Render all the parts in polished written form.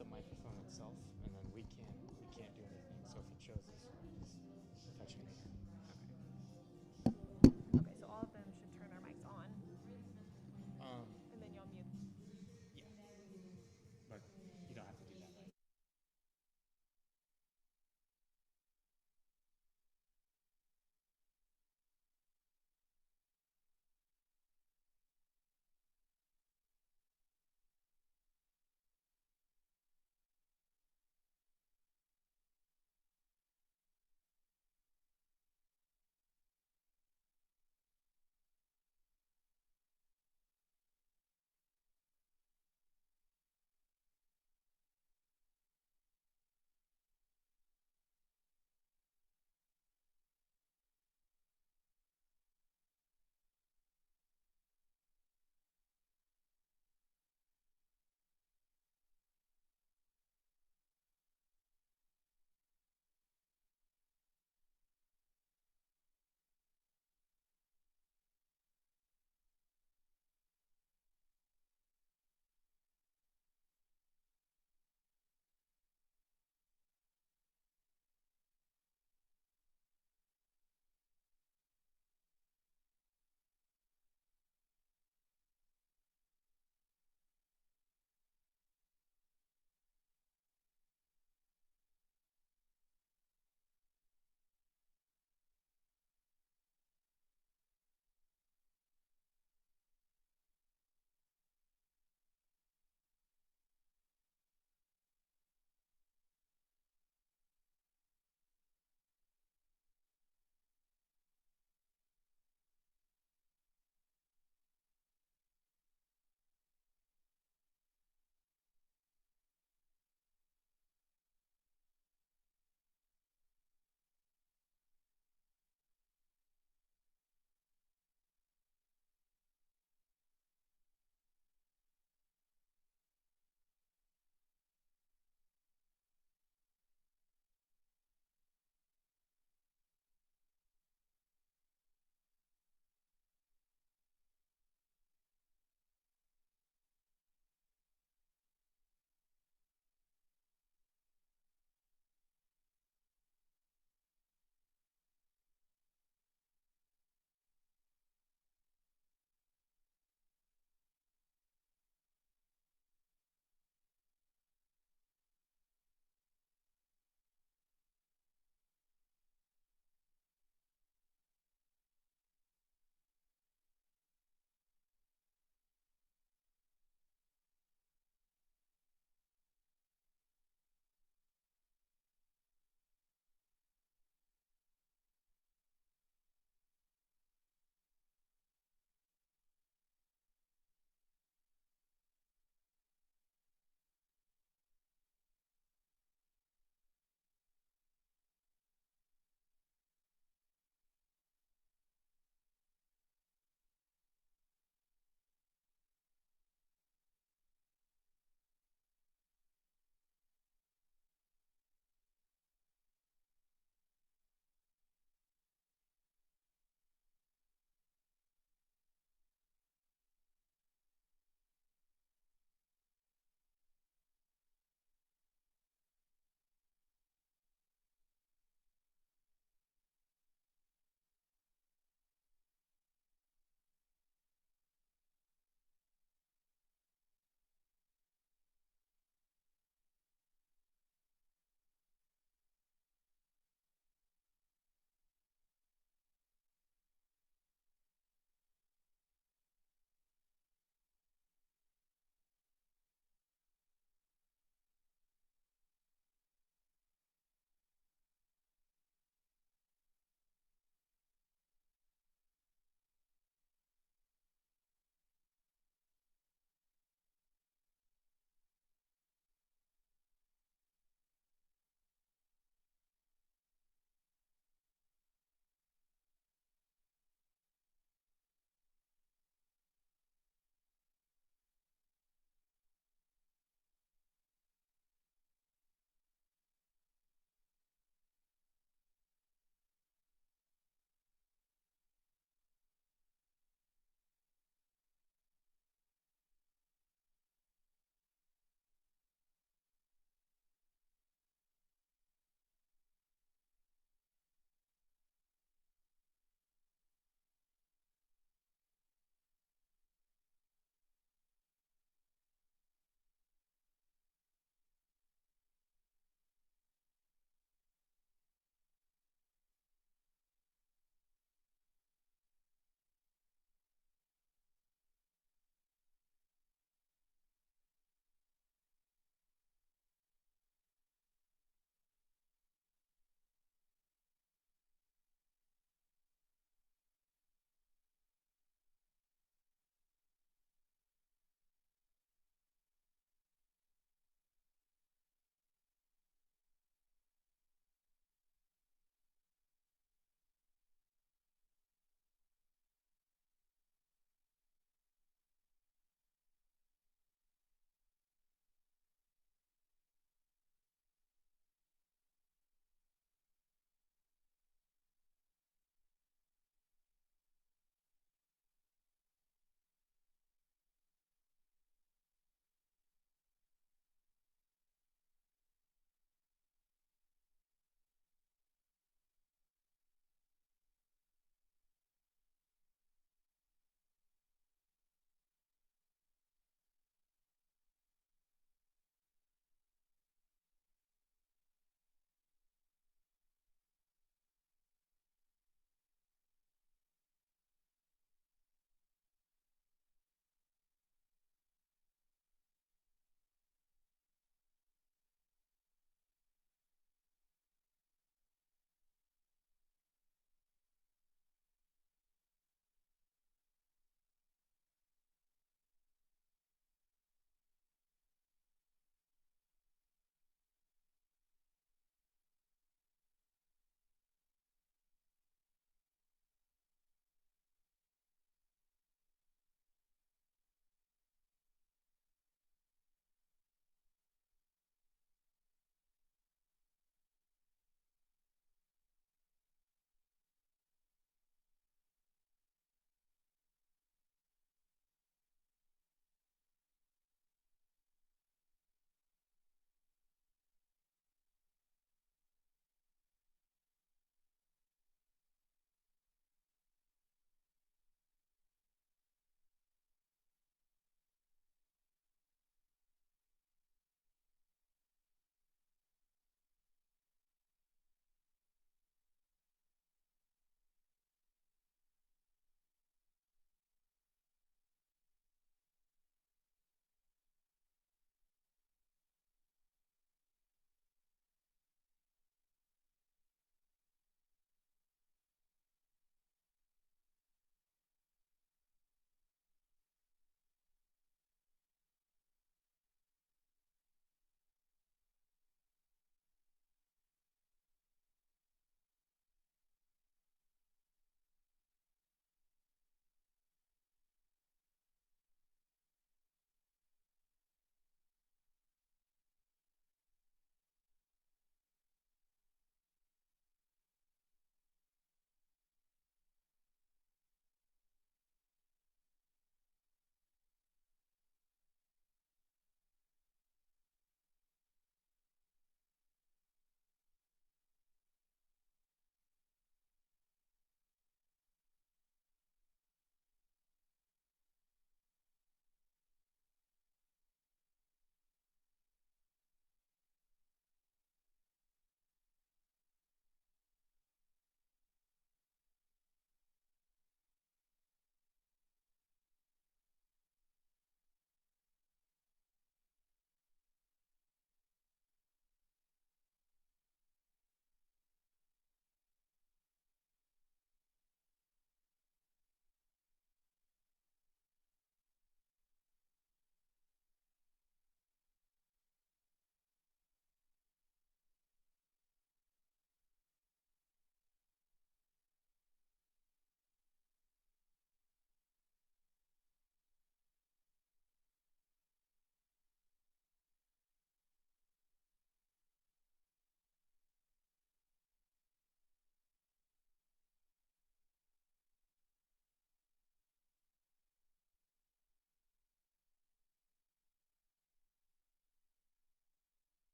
the microphone itself, and then we can't do anything. So if he chooses, he's touching it again. Okay, so all of them should turn their mics on, Um, and then you'll mute. yeah, but you don't have to do that right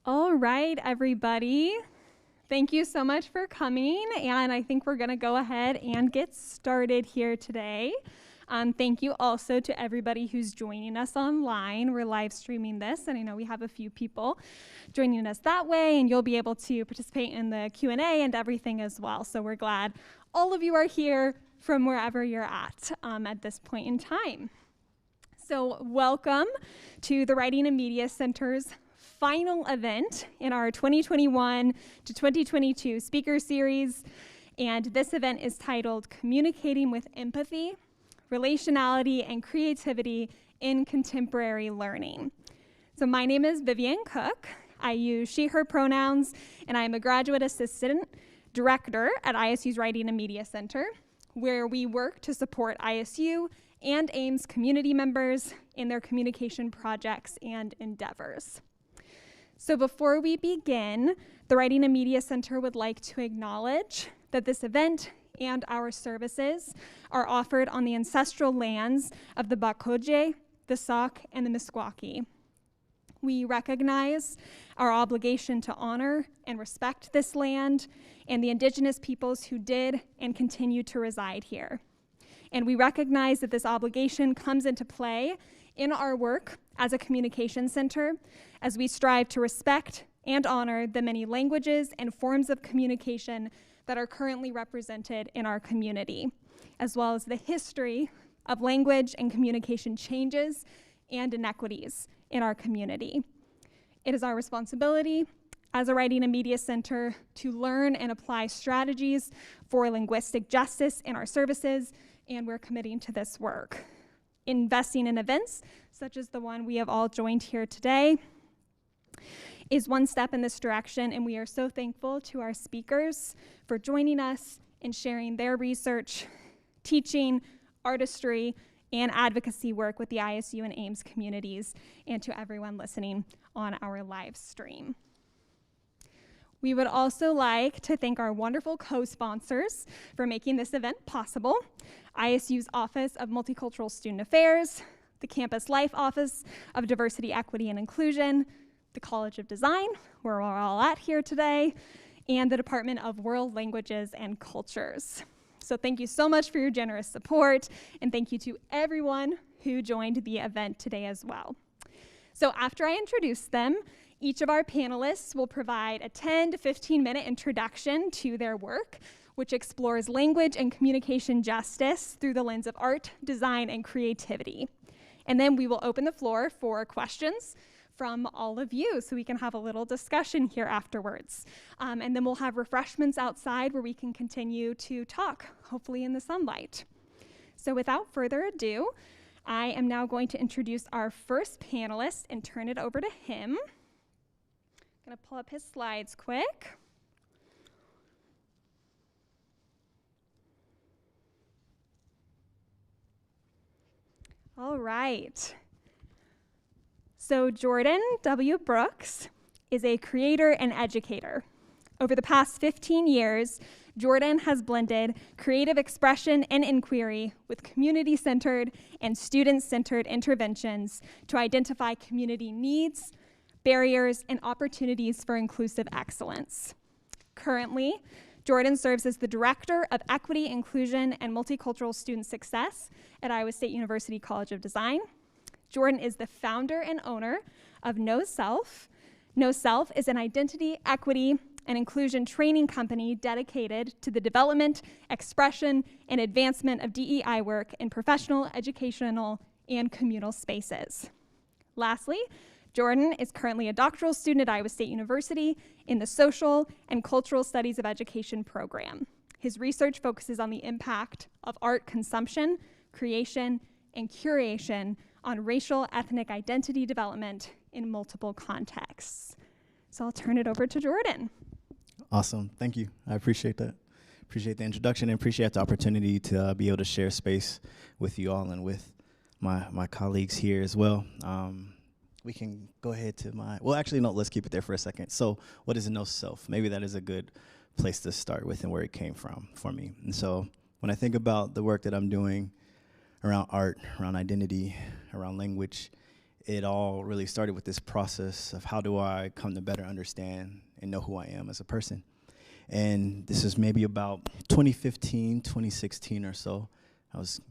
All right, everybody. Thank you so much for coming, and I think we're going to go ahead and get started here today. Thank you also to everybody who's joining us online. We're live streaming this, and I know we have a few people joining us that way, and you'll be able to participate in the Q&A and everything as well. So we're glad all of you are here from wherever you're at this point in time. So welcome to the Writing and Media Center's final event in our 2021 to 2022 speaker series. And this event is titled Communicating with Empathy, Relationality, and Creativity in Contemporary Learning. So my name is Vivian Cook. I use she, her pronouns, and I am a graduate assistant director at ISU's Writing and Media Center, where we work to support ISU and AIMS community members in their communication projects and endeavors. So before we begin, the Writing and Media Center would like to acknowledge that this event and our services are offered on the ancestral lands of the Bakoje, the Sauk, and the Meskwaki. We recognize our obligation to honor and respect this land and the indigenous peoples who did and continue to reside here. And we recognize that this obligation comes into play in our work as a communication center as we strive to respect and honor the many languages and forms of communication that are currently represented in our community, as well as the history of language and communication changes and inequities in our community. It is our responsibility as a Writing and Media Center to learn and apply strategies for linguistic justice in our services, and we're committing to this work. Investing in events such as the one we have all joined here today is one step in this direction, and we are so thankful to our speakers for joining us and sharing their research, teaching, artistry, and advocacy work with the ISU and AIMS communities, and to everyone listening on our live stream. We would also like to thank our wonderful co-sponsors for making this event possible: ISU's Office of Multicultural Student Affairs, the Campus Life Office of Diversity, Equity, and Inclusion, the College of Design, where we're all at here today, and the Department of World Languages and Cultures. So thank you so much for your generous support, and thank you to everyone who joined the event today as well. So after I introduce them, each of our panelists will provide a 10 to 15-minute introduction to their work, which explores language and communication justice through the lens of art, design, and creativity. And then we will open the floor for questions from all of you, so we can have a little discussion here afterwards. And then we'll have refreshments outside where we can continue to talk, hopefully in the sunlight. So without further ado, I am now going to introduce our first panelist and turn it over to him. I'm gonna pull up his slides quick. All right. So Jordan W. Brooks is a creator and educator. Over the past 15 years, Jordan has blended creative expression and inquiry with community-centered and student-centered interventions to identify community needs, barriers, and opportunities for inclusive excellence. Currently, Jordan serves as the Director of Equity, Inclusion, and Multicultural Student Success at Iowa State University College of Design. Jordan is the founder and owner of No Self. No Self is an identity, equity, and inclusion training company dedicated to the development, expression, and advancement of DEI work in professional, educational, and communal spaces. Lastly, Jordan is currently a doctoral student at Iowa State University in the Social and Cultural Studies of Education program. His research focuses on the impact of art consumption, creation, and curation on racial ethnic identity development in multiple contexts. So I'll turn it over to Jordan. Awesome, thank you. I appreciate that. Appreciate the introduction and appreciate the opportunity to be able to share space with you all and with my colleagues here as well. We can go ahead to well, actually, no, let's keep it there for a second. So what is a no self? Maybe that is a good place to start with and where it came from for me. And so when I think about the work that I'm doing around art, around identity, around language, it all really started with this process of how do I come to better understand and know who I am as a person. And this is maybe about 2015, 2016 or so. I was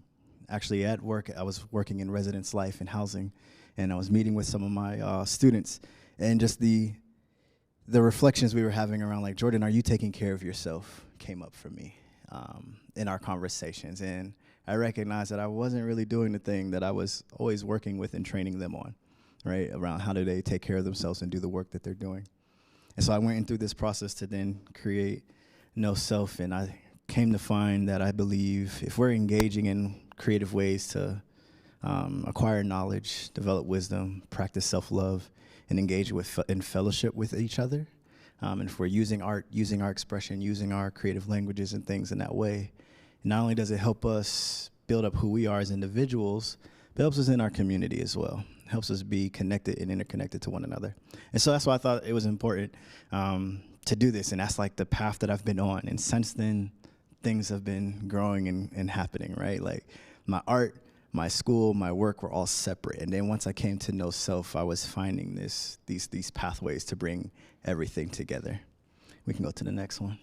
actually at work. I was working in residence life and housing, and I was meeting with some of my students, and just the reflections we were having around, like, Jordan, are you taking care of yourself, came up for me in our conversations. And I recognized that I wasn't really doing the thing that I was always working with and training them on, right, around how do they take care of themselves and do the work that they're doing. And so I went through this process to then create No Self, and I came to find that I believe if we're engaging in creative ways to acquire knowledge, develop wisdom, practice self-love, and engage in fellowship with each other, and if we're using art, using our expression, using our creative languages and things in that way, not only does it help us build up who we are as individuals, but it helps us in our community as well. It helps us be connected and interconnected to one another. And so that's why I thought it was important to do this, and that's like the path that I've been on. And since then, things have been growing and happening, right? Like my art, my school, my work were all separate. And then once I came to know self, I was finding these pathways to bring everything together. We can go to the next one.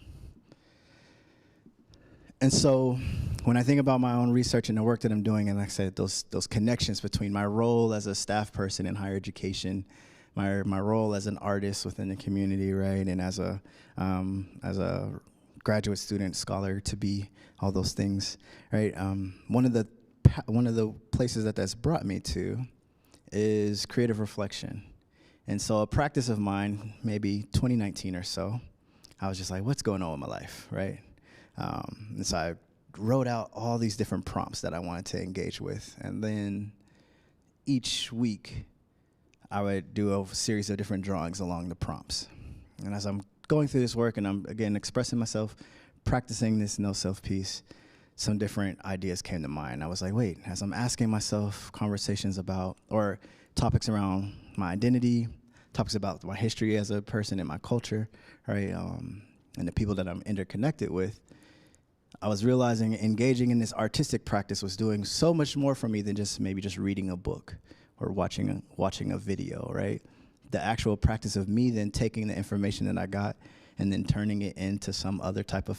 And so when I think about my own research and the work that I'm doing, and like I said, those connections between my role as a staff person in higher education, my role as an artist within the community, right, and as a graduate student, scholar to be, all those things, right. One of the places that's brought me to is creative reflection. And so a practice of mine, maybe 2019 or so, I was just like, what's going on with my life, right? And so I wrote out all these different prompts that I wanted to engage with. And then each week, I would do a series of different drawings along the prompts. And as I'm going through this work and I'm, again, expressing myself, practicing this No Self piece, some different ideas came to mind. I was like, wait, as I'm asking myself conversations about, or topics around my identity, topics about my history as a person and my culture, right, and the people that I'm interconnected with, I was realizing engaging in this artistic practice was doing so much more for me than just reading a book or watching a video, right? The actual practice of me then taking the information that I got and then turning it into some other type of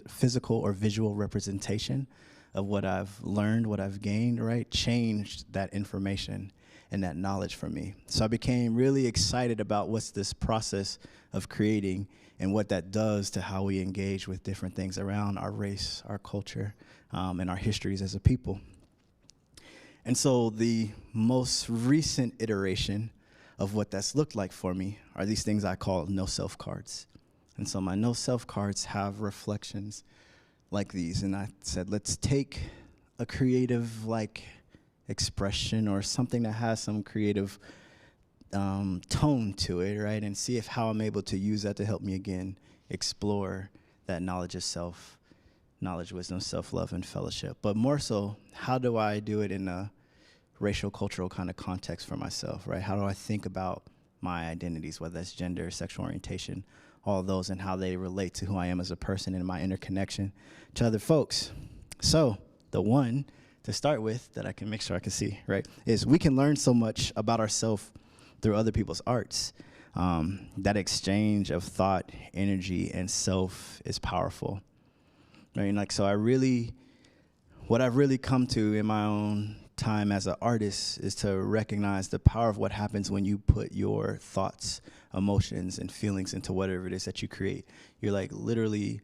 physical or visual representation of what I've learned, what I've gained, right, changed that information and that knowledge for me. So I became really excited about what's this process of creating and what that does to how we engage with different things around our race, our culture, and our histories as a people. And so the most recent iteration of what that's looked like for me are these things I call No Self cards. And so my No Self cards have reflections like these. And I said, let's take a creative expression or something that has some creative tone to it, right? And see how I'm able to use that to help me, again, explore that knowledge of self, knowledge, wisdom, self-love, and fellowship. But more so, how do I do it in a racial, cultural kind of context for myself, right? How do I think about my identities, whether that's gender, sexual orientation, all those, and how they relate to who I am as a person and my interconnection to other folks? So the one to start with that I can make sure I can see, right, is we can learn so much about ourselves through other people's arts. That exchange of thought, energy, and self is powerful. Right? And so what I've really come to in my own time as an artist is to recognize the power of what happens when you put your thoughts, emotions, and feelings into whatever it is that you create. You're literally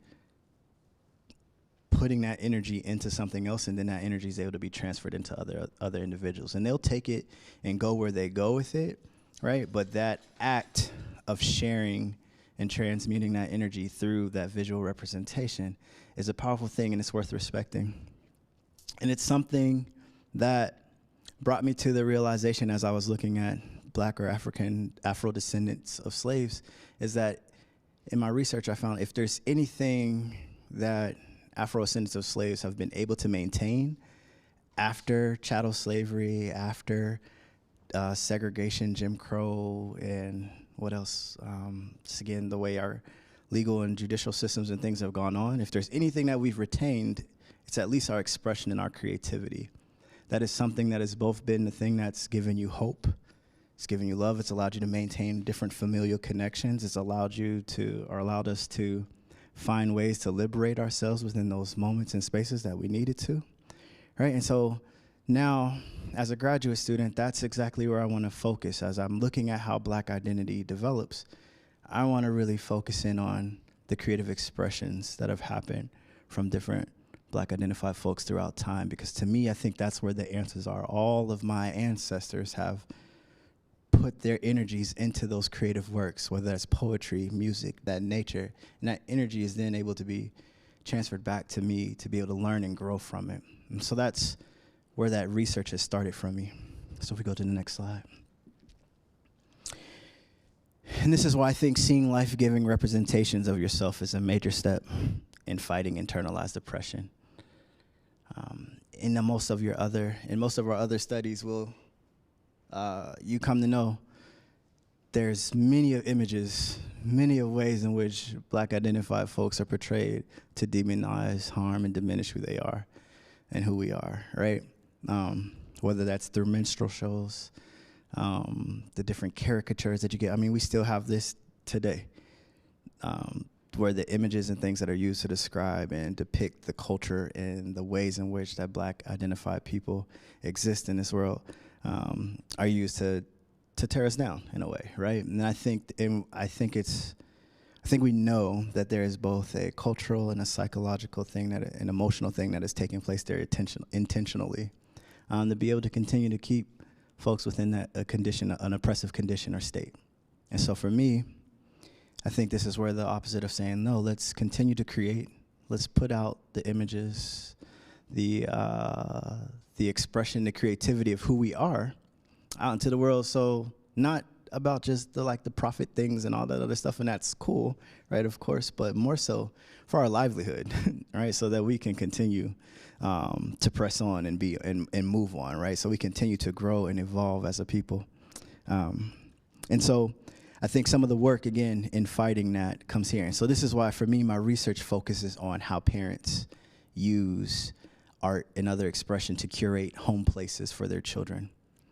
putting that energy into something else, and then that energy is able to be transferred into other individuals. And they'll take it and go where they go with it, right? But that act of sharing and transmuting that energy through that visual representation is a powerful thing, and it's worth respecting. And it's something that brought me to the realization as I was looking at Black or Afro descendants of slaves, is that in my research I found if there's anything that Afro descendants of slaves have been able to maintain after chattel slavery, after segregation, Jim Crow, and what else? Just again, the way our legal and judicial systems and things have gone on, if there's anything that we've retained, it's at least our expression and our creativity. that is something that has both been the thing that's given you hope. It's given you love. It's allowed you to maintain different familial connections. It's allowed us to find ways to liberate ourselves within those moments and spaces that we needed to, right? And so now, as a graduate student, that's exactly where I want to focus. As I'm looking at how Black identity develops, I want to really focus in on the creative expressions that have happened from different Black identified folks throughout time, because to me, I think that's where the answers are. All of my ancestors have put their energies into those creative works, whether that's poetry, music, that nature, and that energy is then able to be transferred back to me to be able to learn and grow from it. And so that's where that research has started from me. So if we go to the next slide. And this is why I think seeing life-giving representations of yourself is a major step in fighting internalized depression. In most of our other studies, you come to know there's many images, many of ways in which Black identified folks are portrayed to demonize, harm, and diminish who they are and who we are, right? Whether that's through minstrel shows, the different caricatures that you get. I mean, we still have this today, where the images and things that are used to describe and depict the culture and the ways in which that Black identified people exist in this world are used to tear us down in a way, right? And I think we know that there is both a cultural and a psychological thing, an emotional thing that is taking place there intentionally, to be able to continue to keep folks within that condition, an oppressive condition or state. And so for me, I think this is where the opposite of saying, no, let's continue to create. Let's put out the images, the expression, the creativity of who we are out into the world. So not about just the profit things and all that other stuff, and that's cool, right, of course, but more so for our livelihood, right, so that we can continue to press on and be and move on, right, so we continue to grow and evolve as a people. And so I think some of the work, again, in fighting that comes here. And so this is why, for me, my research focuses on how parents use art and other expression to curate home places for their children.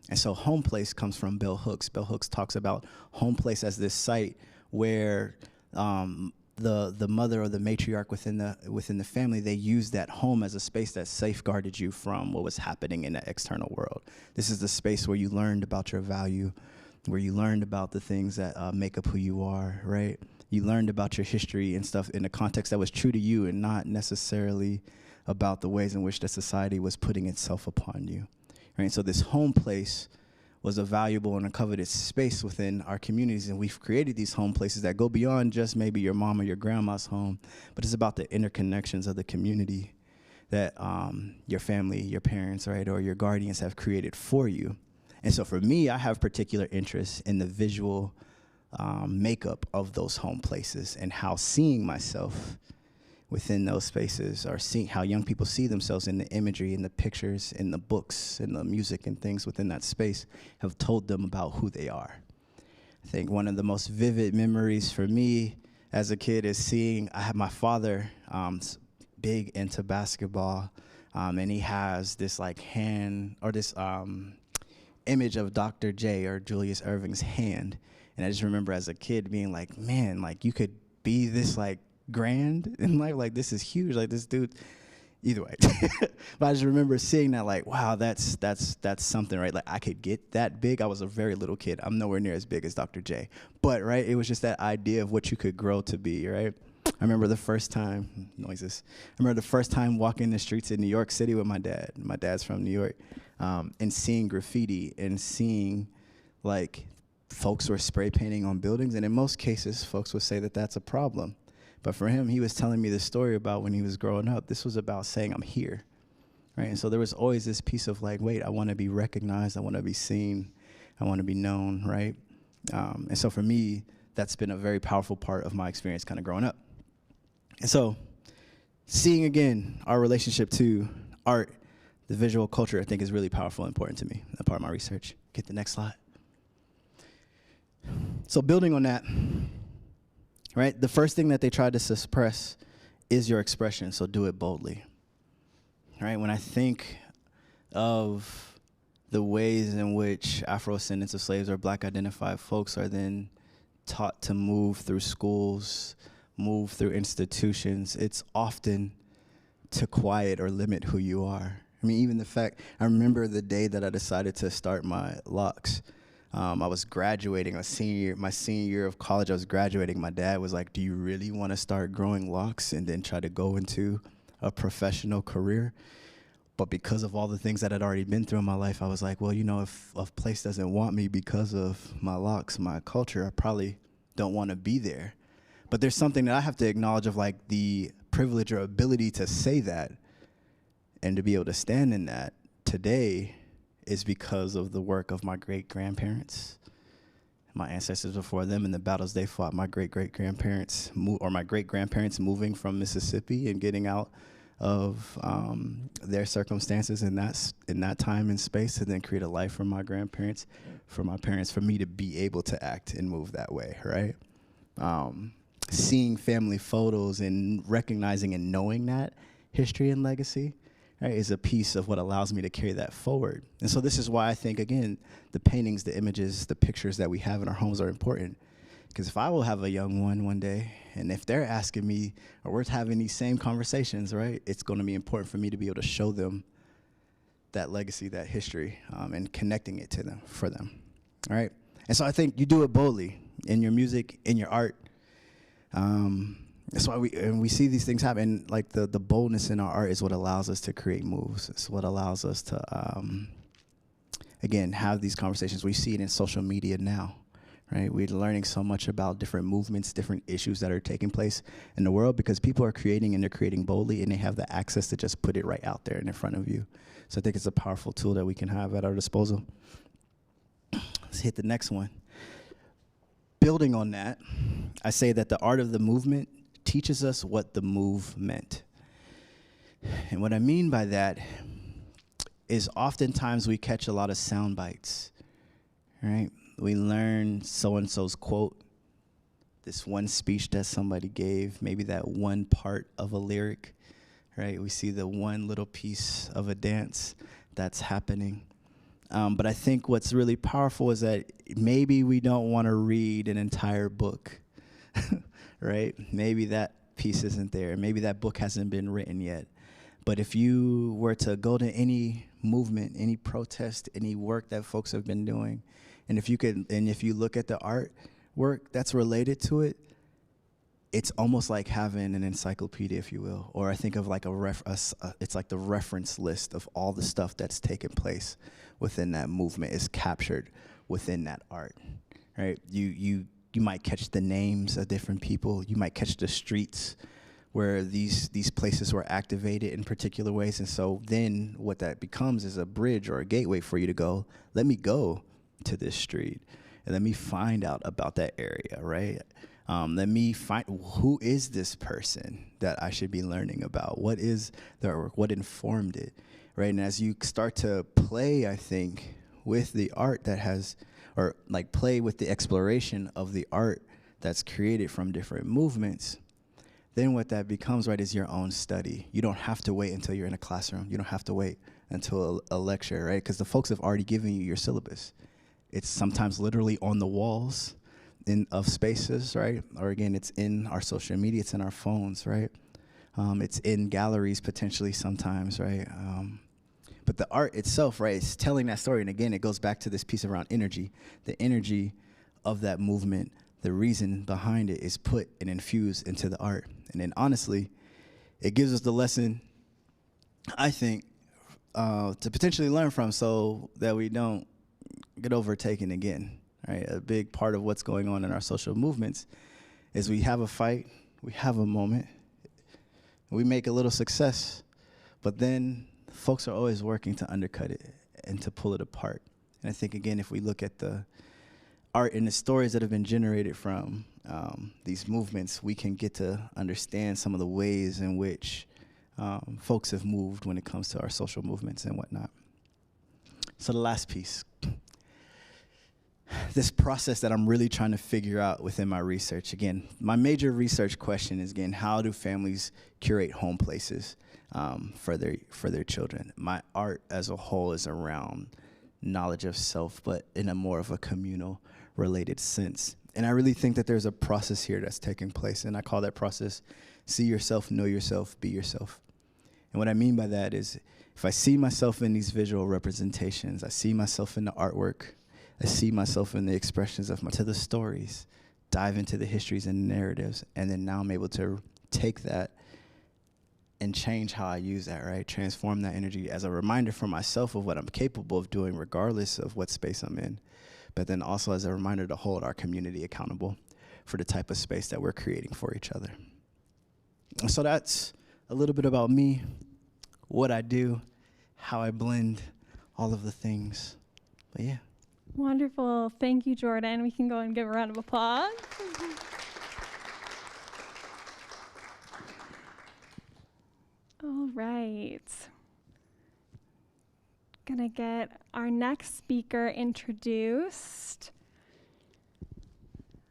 And so home place comes from Bell Hooks. Bell Hooks talks about home place as this site where the mother or the matriarch within the family, they used that home as a space that safeguarded you from what was happening in the external world. This is the space where you learned about your value, where you learned about the things that make up who you are, right? You learned about your history and stuff in a context that was true to you and not necessarily about the ways in which the society was putting itself upon you, right? So this home place was a valuable and a coveted space within our communities, and we've created these home places that go beyond just maybe your mom or your grandma's home, but it's about the interconnections of the community that your family, your parents, right, or your guardians have created for you. And so for me, I have particular interest in the visual makeup of those home places and how seeing myself within those spaces, or seeing how young people see themselves in the imagery, in the pictures, in the books, in the music and things within that space, have told them about who they are. I think one of the most vivid memories for me as a kid is seeing, I have my father big into basketball, and he has this hand, or this image of Dr. J, or Julius Erving's hand. And I just remember as a kid being like, man, you could be this grand in life, this is huge, this dude, either way. But I just remember seeing that, wow, that's something, right? I could get that big. I was a very little kid. I'm nowhere near as big as Dr. J, but right, it was just that idea of what you could grow to be, right? I remember the first time walking the streets in New York City with my dad. My dad's from New York, and seeing graffiti and seeing folks were spray painting on buildings, and in most cases folks would say that that's a problem. But for him, he was telling me this story about when he was growing up. This was about saying, I'm here, right? And so there was always this piece of wait, I want to be recognized. I want to be seen. I want to be known, right? And so for me, that's been a very powerful part of my experience kind of growing up. And so seeing, again, our relationship to art, the visual culture, I think is really powerful and important to me. That's part of my research. Get the next slide. So building on that, right? The first thing that they tried to suppress is your expression, so do it boldly. Right? When I think of the ways in which Afro-descendants of slaves or black identified folks are then taught to move through schools, move through institutions, it's often to quiet or limit who you are. I mean, even the fact, I remember the day that I decided to start my locks. I was graduating, my senior year of college, I was graduating. My dad was like, do you really want to start growing locks and then try to go into a professional career? But because of all the things that I'd already been through in my life, I was like, well, you know, if a place doesn't want me because of my locks, my culture, I probably don't want to be there. But there's something that I have to acknowledge of like the privilege or ability to say that and to be able to stand in that today is because of the work of my great-grandparents, my ancestors before them, and the battles they fought. My great-great-grandparents, my great-grandparents moving from Mississippi and getting out of their circumstances in that time and space, and then create a life for my grandparents, for my parents, for me to be able to act and move that way, right? Seeing family photos and recognizing and knowing that history and legacy, right, is a piece of what allows me to carry that forward. And so this is why I think, again, the paintings, the images, the pictures that we have in our homes are important. Because if I will have a young one day, and if they're asking me, or we're having these same conversations, right, it's going to be important for me to be able to show them that legacy, that history, and connecting it to them, for them, all right? And so I think you do it boldly in your music, in your art. That's why we see these things happen. Like the boldness in our art is what allows us to create moves. It's what allows us to, again, have these conversations. We see it in social media now, right? We're learning so much about different movements, different issues that are taking place in the world because people are creating and they're creating boldly and they have the access to just put it right out there and in front of you. So I think it's a powerful tool that we can have at our disposal. Let's hit the next one. Building on that, I say that the art of the movement teaches us what the move meant. And what I mean by that is oftentimes we catch a lot of sound bites, right? We learn so-and-so's quote, this one speech that somebody gave, maybe that one part of a lyric, right? We see the one little piece of a dance that's happening. But I think what's really powerful is that maybe we don't want to read an entire book, right? Maybe that piece isn't there. Maybe that book hasn't been written yet. But if you were to go to any movement, any protest, any work that folks have been doing, and if you look at the artwork that's related to it, it's almost like having an encyclopedia, if you will, or I think of like it's like the reference list of all the stuff that's taken place within that movement is captured within that art, right? You might catch the names of different people. You might catch the streets where these places were activated in particular ways. And so then what that becomes is a bridge or a gateway for you to go, let me go to this street and let me find out about that area, right? Let me find who is this person that I should be learning about? What is their work? What informed it, right? And as you start to play, I think, with the art that has, or like play with the exploration of the art that's created from different movements, then what that becomes, right, is your own study. You don't have to wait until you're in a classroom. You don't have to wait until a lecture, right? Because the folks have already given you your syllabus. It's sometimes literally on the walls of spaces, right? Or again, it's in our social media, it's in our phones, right? It's in galleries potentially sometimes, right? But the art itself, right, is telling that story. And again, it goes back to this piece around energy. The energy of that movement, the reason behind it is put and infused into the art. And then honestly, it gives us the lesson, I think, to potentially learn from so that we don't get overtaken again, right? A big part of what's going on in our social movements is we have a fight, we have a moment, we make a little success, but then folks are always working to undercut it and to pull it apart. And I think, again, if we look at the art and the stories that have been generated from these movements, we can get to understand some of the ways in which folks have moved when it comes to our social movements and whatnot. So the last piece. this process that I'm really trying to figure out within my research. Again, my major research question is, again, how do families curate home places for their children? My art as a whole is around knowledge of self, but in a more of a communal related sense. And I really think that there's a process here that's taking place, and I call that process see yourself, know yourself, be yourself. And what I mean by that is, if I see myself in these visual representations, I see myself in the artwork, I see myself in the expressions of to the stories, dive into the histories and narratives, and then now I'm able to take that and change how I use that, right? Transform that energy as a reminder for myself of what I'm capable of doing regardless of what space I'm in, but then also as a reminder to hold our community accountable for the type of space that we're creating for each other. And so that's a little bit about me, what I do, how I blend all of the things. But yeah. Wonderful. Thank you, Jordan. We can go and give a round of applause. All right. Gonna get our next speaker introduced.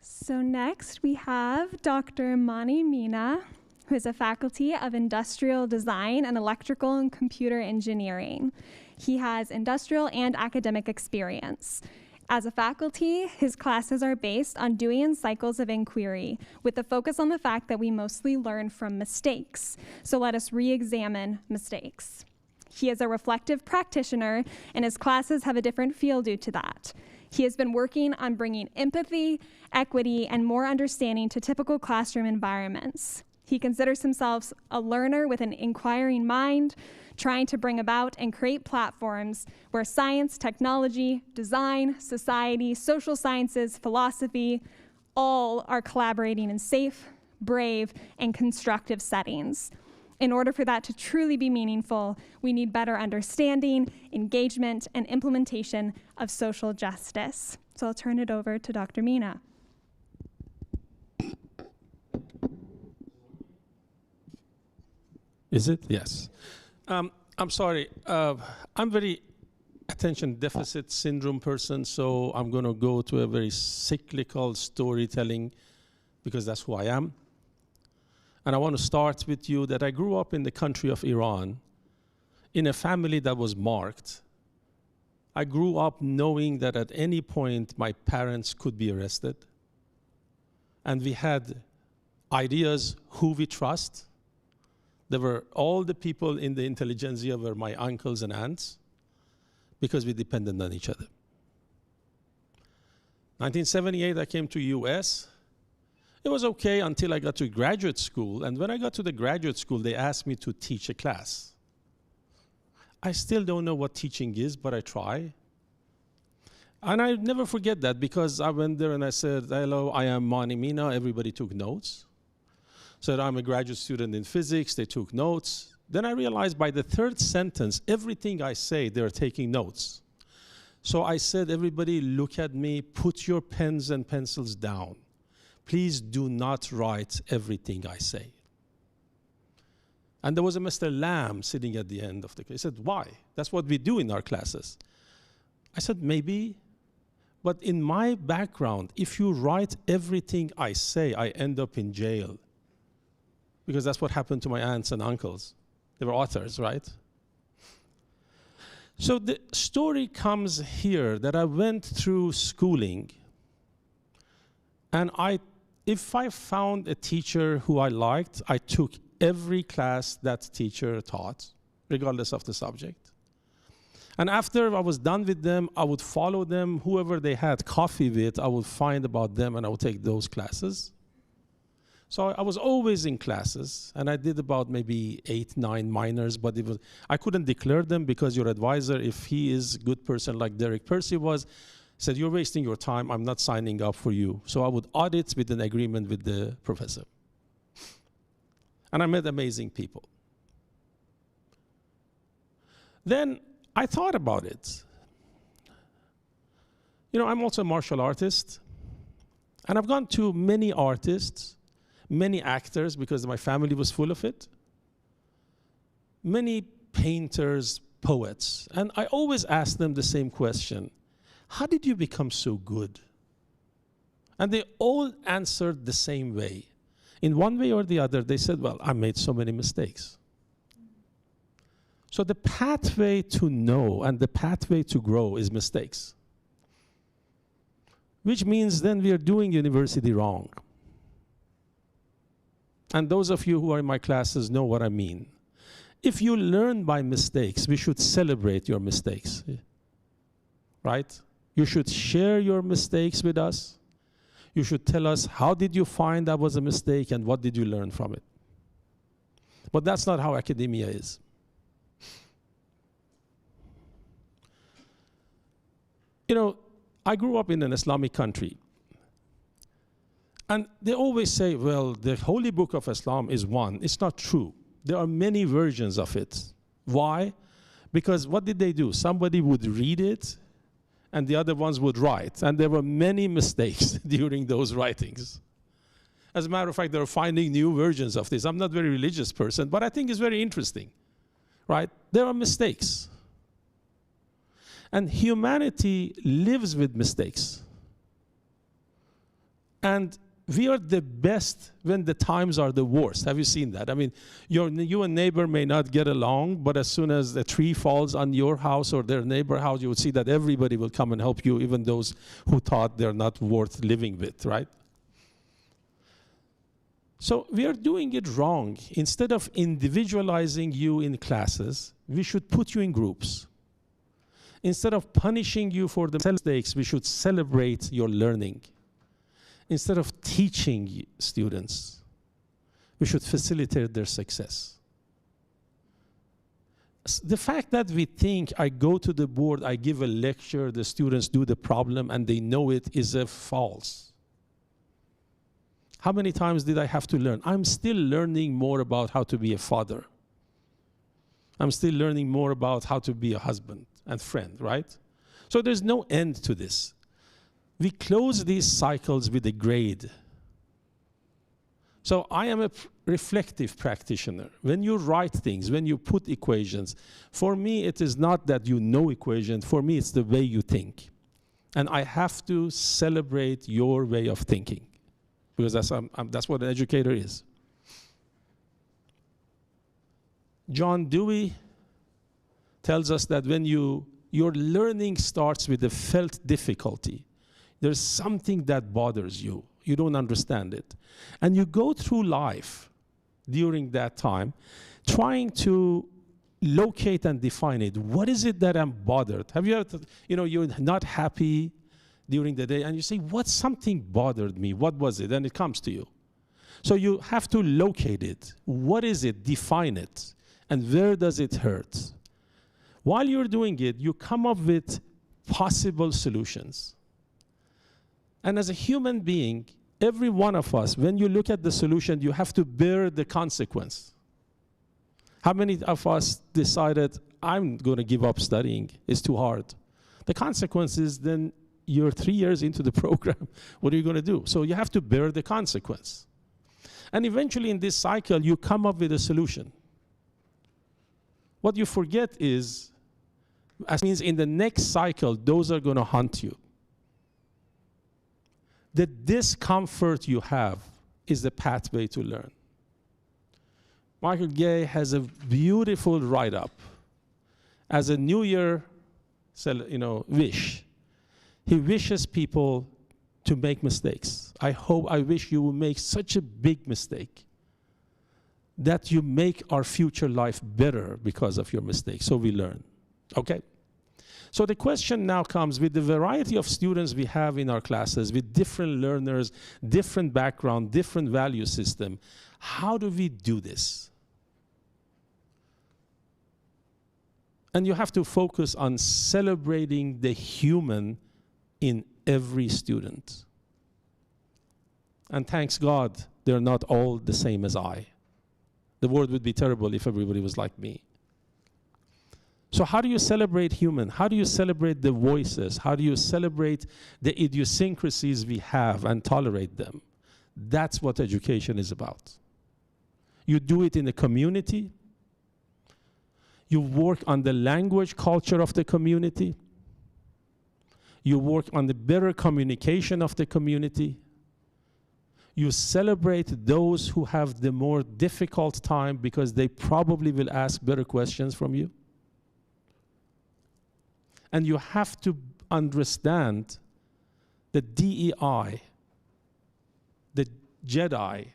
So next we have Dr. Mani Meena, who is a faculty of industrial design and electrical and computer engineering. He has industrial and academic experience. As a faculty, his classes are based on Deweyan cycles of inquiry, with a focus on the fact that we mostly learn from mistakes. So let us re-examine mistakes. He is a reflective practitioner, and his classes have a different feel due to that. He has been working on bringing empathy, equity, and more understanding to typical classroom environments. He considers himself a learner with an inquiring mind, trying to bring about and create platforms where science, technology, design, society, social sciences, philosophy, all are collaborating in safe, brave, and constructive settings. In order for that to truly be meaningful, we need better understanding, engagement, and implementation of social justice. So I'll turn it over to Dr. Meena. Is it? Yes. I'm sorry. I'm very attention deficit syndrome person, so I'm going to go to a very cyclical storytelling because that's who I am. And I want to start with you that I grew up in the country of Iran in a family that was marked. I grew up knowing that at any point my parents could be arrested. And we had ideas who we trust. There were all the people in the intelligentsia were my uncles and aunts because we depended on each other. 1978, I came to US. It was okay until I got to graduate school. And when I got to the graduate school, they asked me to teach a class. I still don't know what teaching is, but I try. And I never forget that because I went there and I said, hello, I am Mani Meena. Everybody took notes. Said I'm a graduate student in physics. They took notes. Then I realized by the third sentence, everything I say, they're taking notes. So I said, everybody look at me, put your pens and pencils down. Please do not write everything I say. And there was a Mr. Lamb sitting at the end of the class. He said, why? That's what we do in our classes. I said, maybe. But in my background, if you write everything I say, I end up in jail. Because that's what happened to my aunts and uncles. They were authors, right? So the story comes here that I went through schooling. And if I found a teacher who I liked, I took every class that teacher taught, regardless of the subject. And after I was done with them, I would follow them. Whoever they had coffee with, I would find about them and I would take those classes. So I was always in classes, and I did about maybe 8, 9 minors, but I couldn't declare them because your advisor, if he is a good person like Derek Percy was, said, you're wasting your time, I'm not signing up for you. So I would audit with an agreement with the professor. And I met amazing people. Then I thought about it. You know, I'm also a martial artist, and I've gone to many artists, many actors, because my family was full of it, many painters, poets, and I always ask them the same question. How did you become so good? And they all answered the same way. In one way or the other, they said, well, I made so many mistakes. So the pathway to know and the pathway to grow is mistakes. Which means then we are doing university wrong. And those of you who are in my classes know what I mean. If you learn by mistakes, we should celebrate your mistakes. Right? You should share your mistakes with us. You should tell us, how did you find that was a mistake and what did you learn from it? But that's not how academia is. You know, I grew up in an Islamic country. And they always say, well, the holy book of Islam is one. It's not true. There are many versions of it. Why? Because what did they do? Somebody would read it, and the other ones would write. And there were many mistakes during those writings. As a matter of fact, they're finding new versions of this. I'm not a very religious person, but I think it's very interesting, right? There are mistakes. And humanity lives with mistakes. And we are the best when the times are the worst. Have you seen that? I mean, you and neighbor may not get along, but as soon as the tree falls on your house or their neighbor house, you would see that everybody will come and help you, even those who thought they're not worth living with, right? So we are doing it wrong. Instead of individualizing you in classes, we should put you in groups. Instead of punishing you for the mistakes, we should celebrate your learning. Instead of teaching students, we should facilitate their success. The fact that we think I go to the board, I give a lecture, the students do the problem, and they know it is a false. How many times did I have to learn? I'm still learning more about how to be a father. I'm still learning more about how to be a husband and friend, right? So there's no end to this. We close these cycles with a grade. So I am a reflective practitioner. When you write things, when you put equations, for me it is not that you know equations, for me it's the way you think. And I have to celebrate your way of thinking, because that's what an educator is. John Dewey tells us that when your learning starts with a felt difficulty, there's something that bothers you. You don't understand it. And you go through life during that time trying to locate and define it. What is it that I'm bothered? Have you ever, you're not happy during the day and you say, what something bothered me? What was it? And it comes to you. So you have to locate it. What is it? Define it. And where does it hurt? While you're doing it, you come up with possible solutions. And as a human being, every one of us, when you look at the solution, you have to bear the consequence. How many of us decided, I'm going to give up studying, it's too hard? The consequence is then you're 3 years into the program, what are you going to do? So you have to bear the consequence. And eventually in this cycle, you come up with a solution. What you forget is, as means in the next cycle, those are going to haunt you. The discomfort you have is the pathway to learn. Michael Gay has a beautiful write-up as a New Year, wish. He wishes people to make mistakes. I wish you will make such a big mistake that you make our future life better because of your mistakes, so we learn. Okay? So the question now comes, with the variety of students we have in our classes, with different learners, different background, different value system, how do we do this? And you have to focus on celebrating the human in every student. And thanks God, they're not all the same as I. The world would be terrible if everybody was like me. So how do you celebrate human? How do you celebrate the voices? How do you celebrate the idiosyncrasies we have and tolerate them? That's what education is about. You do it in a community. You work on the language culture of the community. You work on the better communication of the community. You celebrate those who have the more difficult time because they probably will ask better questions from you. And you have to understand the DEI, the Jedi,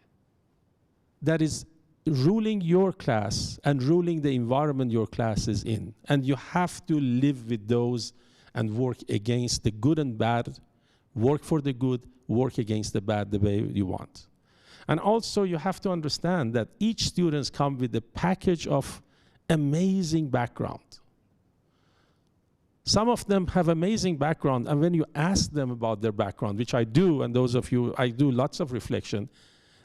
that is ruling your class and ruling the environment your class is in. And you have to live with those and work against the good and bad, work for the good, work against the bad the way you want. And also you have to understand that each student comes with a package of amazing background. Some of them have amazing background, and when you ask them about their background, which I do, and those of you, I do lots of reflection,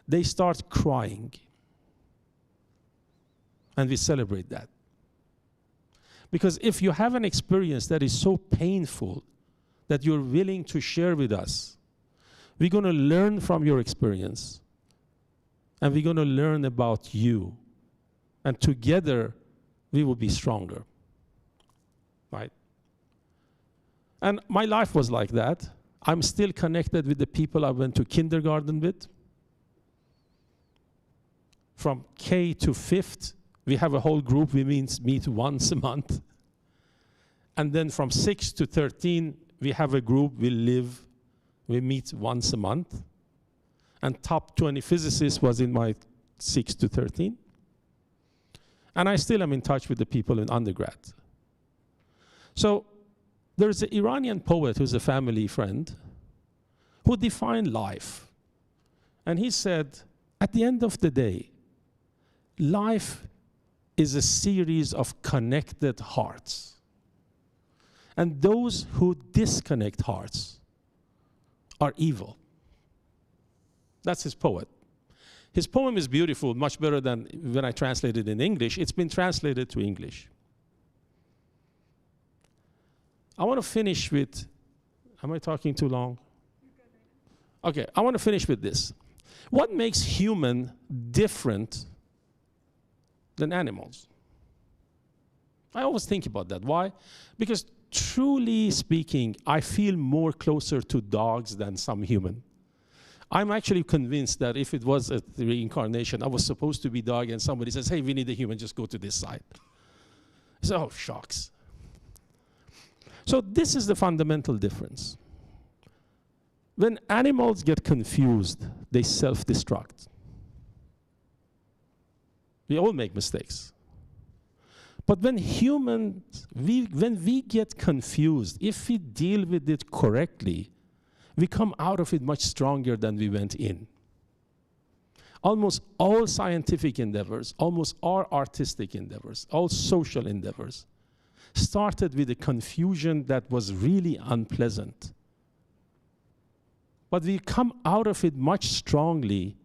they start crying. And we celebrate that. Because if you have an experience that is so painful that you're willing to share with us, we're going to learn from your experience. And we're going to learn about you. And together, we will be stronger. Right? And my life was like that. I'm still connected with the people I went to kindergarten with. From K to 5th, we have a whole group, we meet once a month. And then from 6 to 13, we have a group, we meet once a month. And top 20 physicists was in my 6 to 13. And I still am in touch with the people in undergrad. So there's an Iranian poet who's a family friend who defined life. And he said, at the end of the day, life is a series of connected hearts. And those who disconnect hearts are evil. That's his poet. His poem is beautiful, much better than when I translated it in English. It's been translated to English. I want to finish with, am I talking too long? Okay, I want to finish with this. What makes human different than animals? I always think about that. Why? Because truly speaking, I feel more closer to dogs than some human. I'm actually convinced that if it was a reincarnation, I was supposed to be dog and somebody says, hey, we need a human, just go to this side. So, oh, shucks. So this is the fundamental difference. When animals get confused, they self-destruct. We all make mistakes. But when humans, when we get confused, if we deal with it correctly, we come out of it much stronger than we went in. Almost all scientific endeavors, almost all artistic endeavors, all social endeavors, started with a confusion that was really unpleasant. But we come out of it much strongly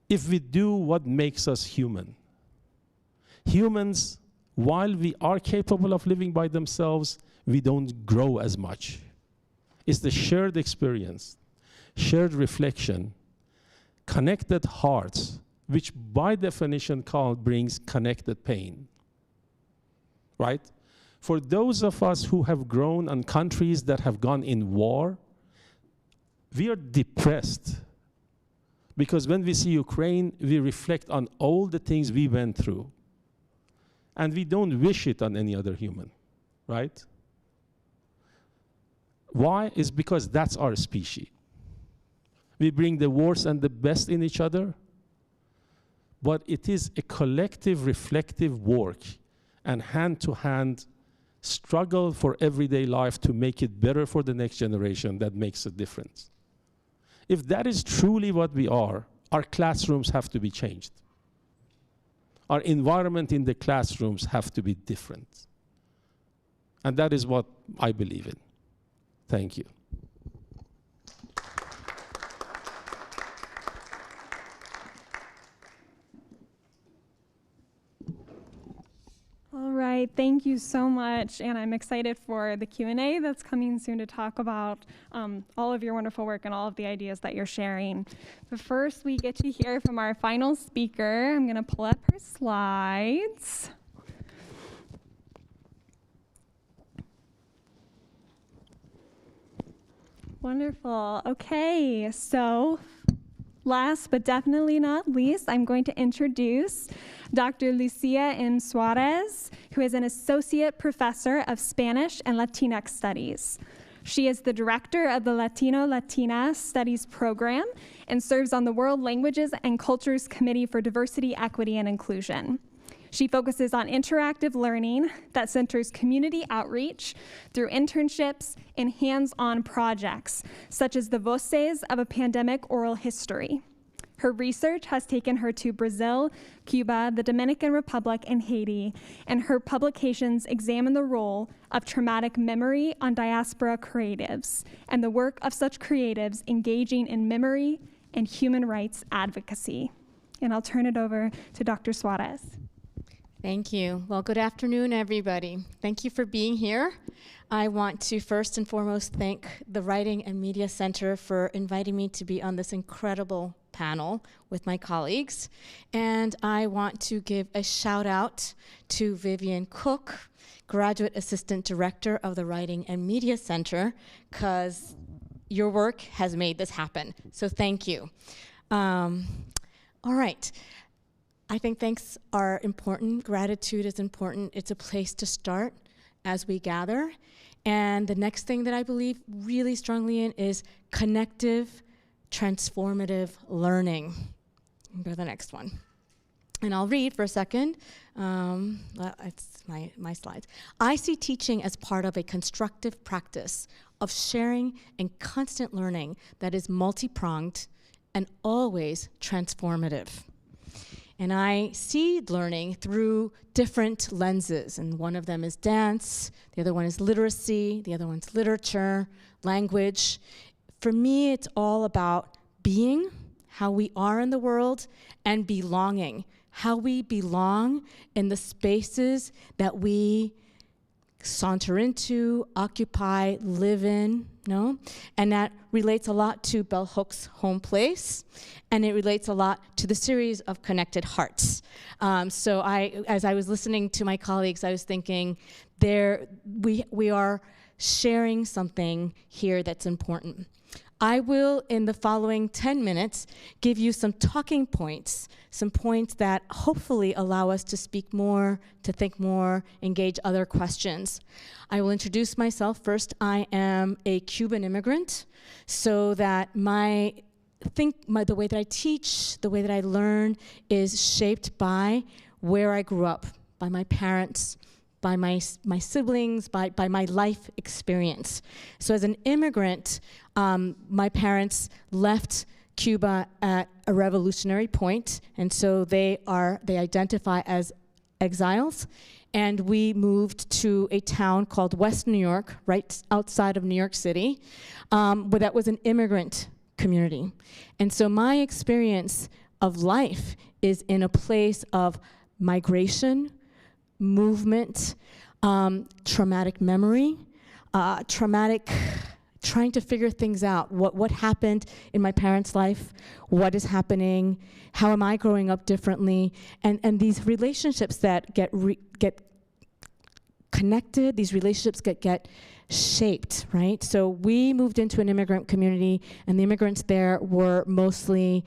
if we do what makes us human. Humans, while we are capable of living by themselves, we don't grow as much. It's the shared experience, shared reflection, connected hearts, which by definition brings connected pain. Right? For those of us who have grown in countries that have gone in war, we are depressed. Because when we see Ukraine, we reflect on all the things we went through. And we don't wish it on any other human, right? Why? It's because that's our species. We bring the worst and the best in each other, but it is a collective, reflective work and hand-to-hand struggle for everyday life to make it better for the next generation that makes a difference. If that is truly what we are, our classrooms have to be changed. Our environment in the classrooms have to be different. And that is what I believe in. Thank you. All right, thank you so much, and I'm excited for the Q&A that's coming soon to talk about all of your wonderful work and all of the ideas that you're sharing. But first, we get to hear from our final speaker. I'm going to pull up her slides. Wonderful. Okay, so last but definitely not least, I'm going to introduce Dr. Lucia M. Suarez, who is an associate professor of Spanish and Latinx studies. She is the director of the Latino-Latina Studies program and serves on the World Languages and Cultures Committee for Diversity, Equity, and Inclusion. She focuses on interactive learning that centers community outreach through internships and hands-on projects, such as the Voces of a Pandemic Oral History. Her research has taken her to Brazil, Cuba, the Dominican Republic, and Haiti, and her publications examine the role of traumatic memory on diaspora creatives and the work of such creatives engaging in memory and human rights advocacy. And I'll turn it over to Dr. Suarez. Thank you. Well, good afternoon, everybody. Thank you for being here. I want to first and foremost thank the Writing and Media Center for inviting me to be on this incredible panel with my colleagues. And I want to give a shout out to Vivian Cook, Graduate Assistant Director of the Writing and Media Center, because your work has made this happen. So thank you. All right. I think thanks are important. Gratitude is important. It's a place to start as we gather. And the next thing that I believe really strongly in is connective, transformative learning. Go to the next one. And I'll read for a second. It's my slides. I see teaching as part of a constructive practice of sharing and constant learning that is multi-pronged and always transformative. And I see learning through different lenses, and one of them is dance, the other one is literacy, the other one's literature, language. For me, it's all about being, how we are in the world, and belonging, how we belong in the spaces that we saunter into, occupy, live in, no? And that relates a lot to Bell Hooks' Home Place, and it relates a lot to the series of Connected Hearts. So as I was listening to my colleagues, I was thinking, we are sharing something here that's important. I will, in the following 10 minutes, give you some talking points, some points that hopefully allow us to speak more, to think more, engage other questions. I will introduce myself. First, I am a Cuban immigrant, so that the way that I teach, the way that I learn is shaped by where I grew up, by my parents, by my siblings, by my life experience. So as an immigrant, my parents left Cuba at a revolutionary point, and so they identify as exiles, and we moved to a town called West New York, right outside of New York City, but that was an immigrant community. And so my experience of life is in a place of migration, movement, traumatic memory, trying to figure things out. What happened in my parents' life? What is happening? How am I growing up differently? And these relationships that get connected, these relationships get shaped, right? So we moved into an immigrant community, and the immigrants there were mostly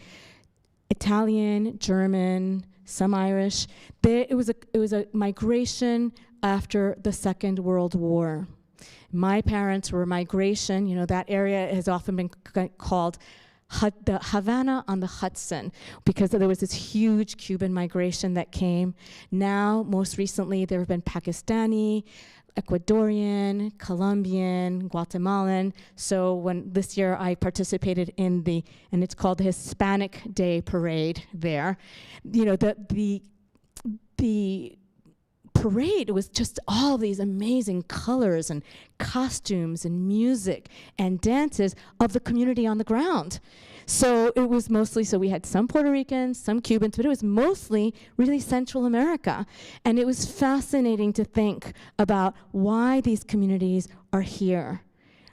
Italian, German, some Irish. It was a migration after the Second World War. My parents were migration. That area has often been called the Havana on the Hudson, because there was this huge Cuban migration that came. Now, most recently, there have been Pakistani, Ecuadorian, Colombian, Guatemalan. So this year I participated in and it's called the Hispanic Day Parade there. The parade was just all these amazing colors and costumes and music and dances of the community on the ground. So it was mostly, we had some Puerto Ricans, some Cubans, but it was mostly really Central America. And it was fascinating to think about why these communities are here,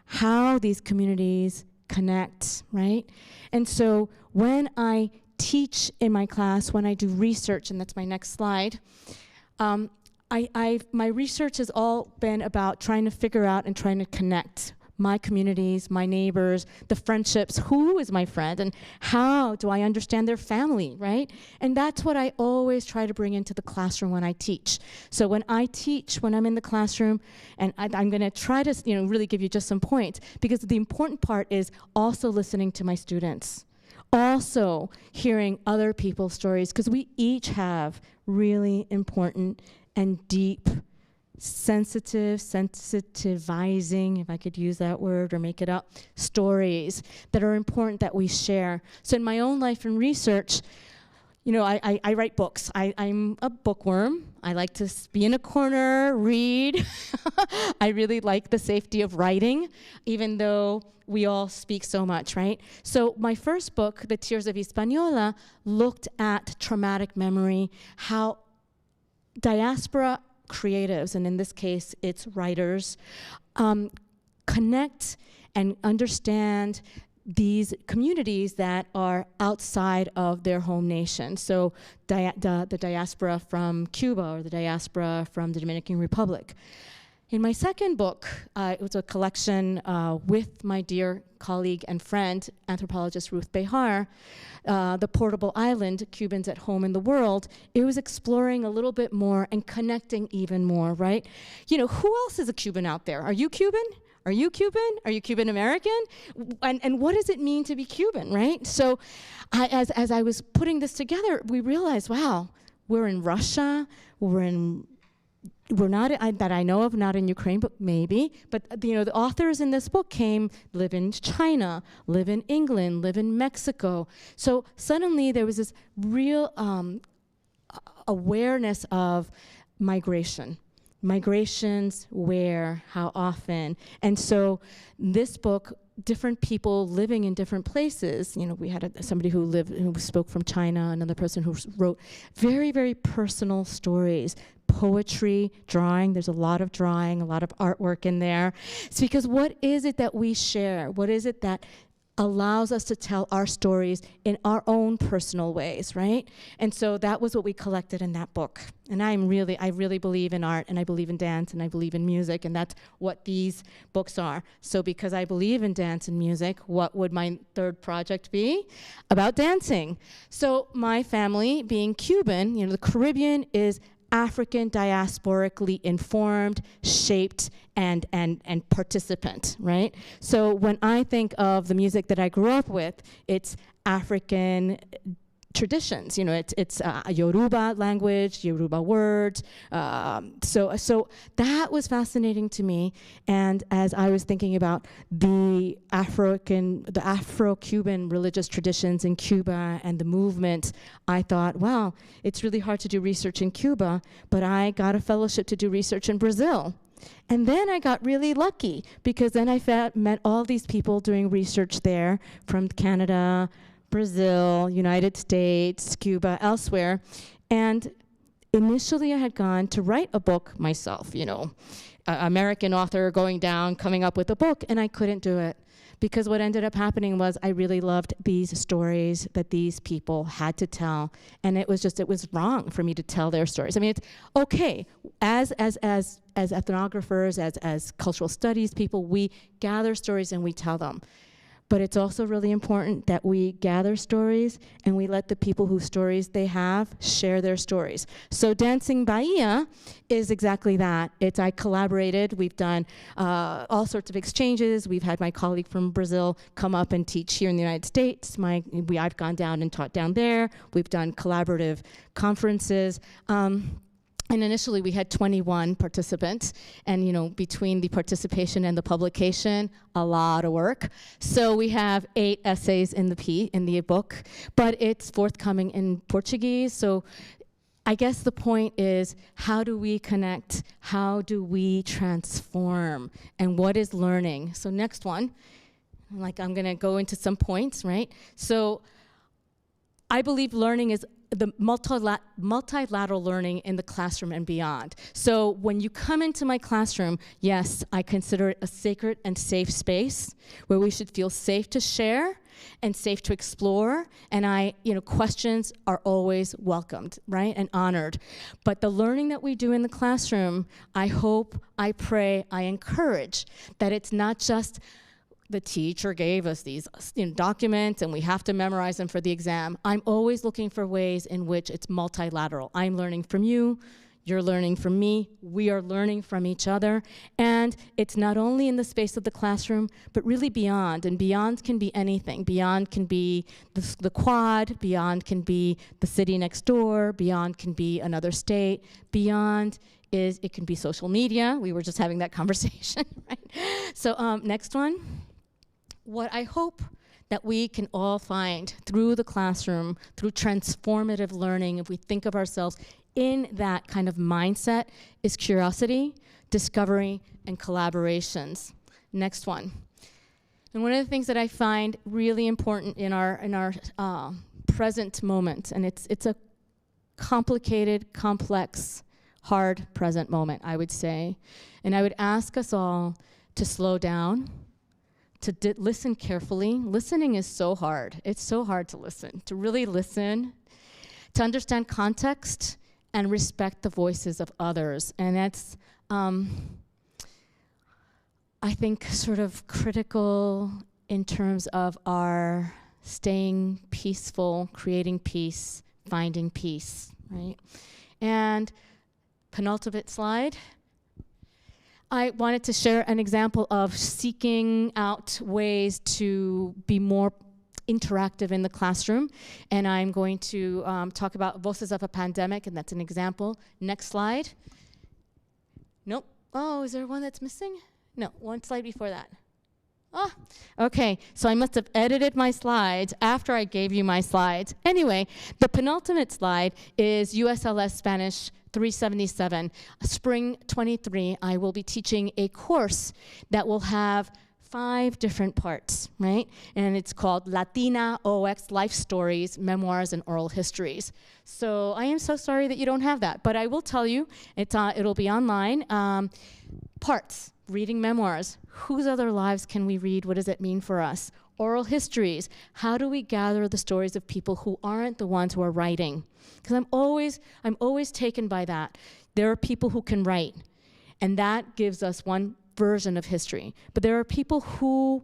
how these communities connect, right? And so when I teach in my class, when I do research, and that's my next slide, my research has all been about trying to figure out and trying to connect my communities, my neighbors, the friendships, who is my friend, and how do I understand their family, right? And that's what I always try to bring into the classroom when I teach. So when I teach, when I'm in the classroom, and I'm gonna try to really give you just some points, because the important part is also listening to my students. Also hearing other people's stories, because we each have really important and deep, sensitivizing, if I could use that word or make it up, stories that are important that we share. So in my own life and research, I write books. I'm a bookworm. I like to be in a corner, read. I really like the safety of writing, even though we all speak so much, right? So my first book, The Tears of Hispaniola, looked at traumatic memory, how diaspora creatives, and in this case, it's writers, connect and understand these communities that are outside of their home nation. So the diaspora from Cuba or the diaspora from the Dominican Republic. In my second book, it was a collection with my dear colleague and friend, anthropologist Ruth Behar, The Portable Island, Cubans at Home in the World. It was exploring a little bit more and connecting even more, right? Who else is a Cuban out there? Are you Cuban? Are you Cuban? Are you Cuban American? And what does it mean to be Cuban, right? So as I was putting this together, we realized, wow, we're in Russia, we're not, that I know of, not in Ukraine, but maybe. But the authors in this book live in China, live in England, live in Mexico. So suddenly there was this real awareness of migration. Migrations, where, how often. And so this book, different people living in different places. We had somebody who spoke from China, another person who wrote very, very personal stories. Poetry, drawing, there's a lot of drawing, a lot of artwork in there. It's because what is it that we share? What is it that allows us to tell our stories in our own personal ways, right? And so that was what we collected in that book. And I really believe in art, and I believe in dance, and I believe in music, and that's what these books are. So because I believe in dance and music, what would my third project be? About dancing. So my family, being Cuban, the Caribbean is African diasporically informed, shaped, and participant, right? So when I think of the music that I grew up with, it's African traditions. It's a Yoruba language, Yoruba words. So that was fascinating to me. And as I was thinking about the Afro-Cuban religious traditions in Cuba and the movement, I thought, wow, it's really hard to do research in Cuba, but I got a fellowship to do research in Brazil. And then I got really lucky, because then I met all these people doing research there from Canada, Brazil, United States, Cuba, elsewhere. And initially I had gone to write a book myself, American author going down, coming up with a book, and I couldn't do it. Because what ended up happening was I really loved these stories that these people had to tell, and it was wrong for me to tell their stories. I mean, it's okay, as ethnographers, as cultural studies people, we gather stories and we tell them. But it's also really important that we gather stories and we let the people whose stories they have share their stories. So Dancing Bahia is exactly that. I collaborated. We've done all sorts of exchanges. We've had my colleague from Brazil come up and teach here in the United States. I've gone down and taught down there. We've done collaborative conferences. And initially we had 21 participants, and between the participation and the publication, a lot of work. So we have 8 essays in the book, but it's forthcoming in Portuguese. So I guess the point is, how do we connect? How do we transform? And what is learning? So next one, I'm gonna go into some points, right? So I believe learning is the multilateral learning in the classroom and beyond. So when you come into my classroom, yes, I consider it a sacred and safe space where we should feel safe to share and safe to explore, and questions are always welcomed, right, and honored. But the learning that we do in the classroom, I hope, I pray, I encourage that it's not just the teacher gave us these documents and we have to memorize them for the exam. I'm always looking for ways in which it's multilateral. I'm learning from you, you're learning from me, we are learning from each other, and it's not only in the space of the classroom, but really beyond, and beyond can be anything. Beyond can be the quad, beyond can be the city next door, beyond can be another state, beyond it can be social media. We were just having that conversation, right? So next one. What I hope that we can all find through the classroom, through transformative learning, if we think of ourselves in that kind of mindset, is curiosity, discovery, and collaborations. Next one. And one of the things that I find really important in our present moment, and it's a complicated, complex, hard present moment, I would say. And I would ask us all to slow down, to listen carefully. Listening is so hard. It's so hard to listen, to really listen, to understand context and respect the voices of others. And that's, I think, sort of critical in terms of our staying peaceful, creating peace, finding peace, right? And penultimate slide. I wanted to share an example of seeking out ways to be more interactive in the classroom. And I'm going to talk about Voces of a Pandemic, and that's an example. Next slide. Nope. Oh, is there one that's missing? No, one slide before that. Oh, okay. So I must have edited my slides after I gave you my slides. Anyway, the penultimate slide is USLS Spanish 377. Spring 23, I will be teaching a course that will have 5 different parts, right? And it's called Latina OX Life Stories, Memoirs, and Oral Histories. So I am so sorry that you don't have that, but I will tell you, it'll be online. Parts, reading memoirs. Whose other lives can we read? What does it mean for us? Oral histories. How do we gather the stories of people who aren't the ones who are writing? Because I'm always taken by that. There are people who can write, and that gives us one version of history. But there are people who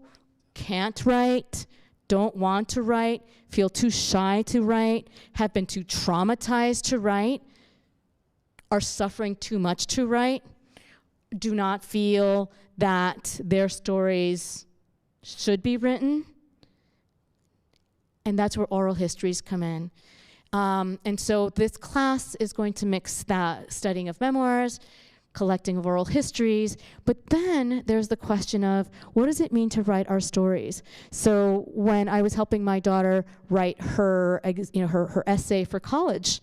can't write, don't want to write, feel too shy to write, have been too traumatized to write, are suffering too much to write, do not feel that their stories should be written. And that's where oral histories come in. And so this class is going to mix that studying of memoirs, collecting of oral histories, but then there's the question of what does it mean to write our stories? So when I was helping my daughter write her essay for college,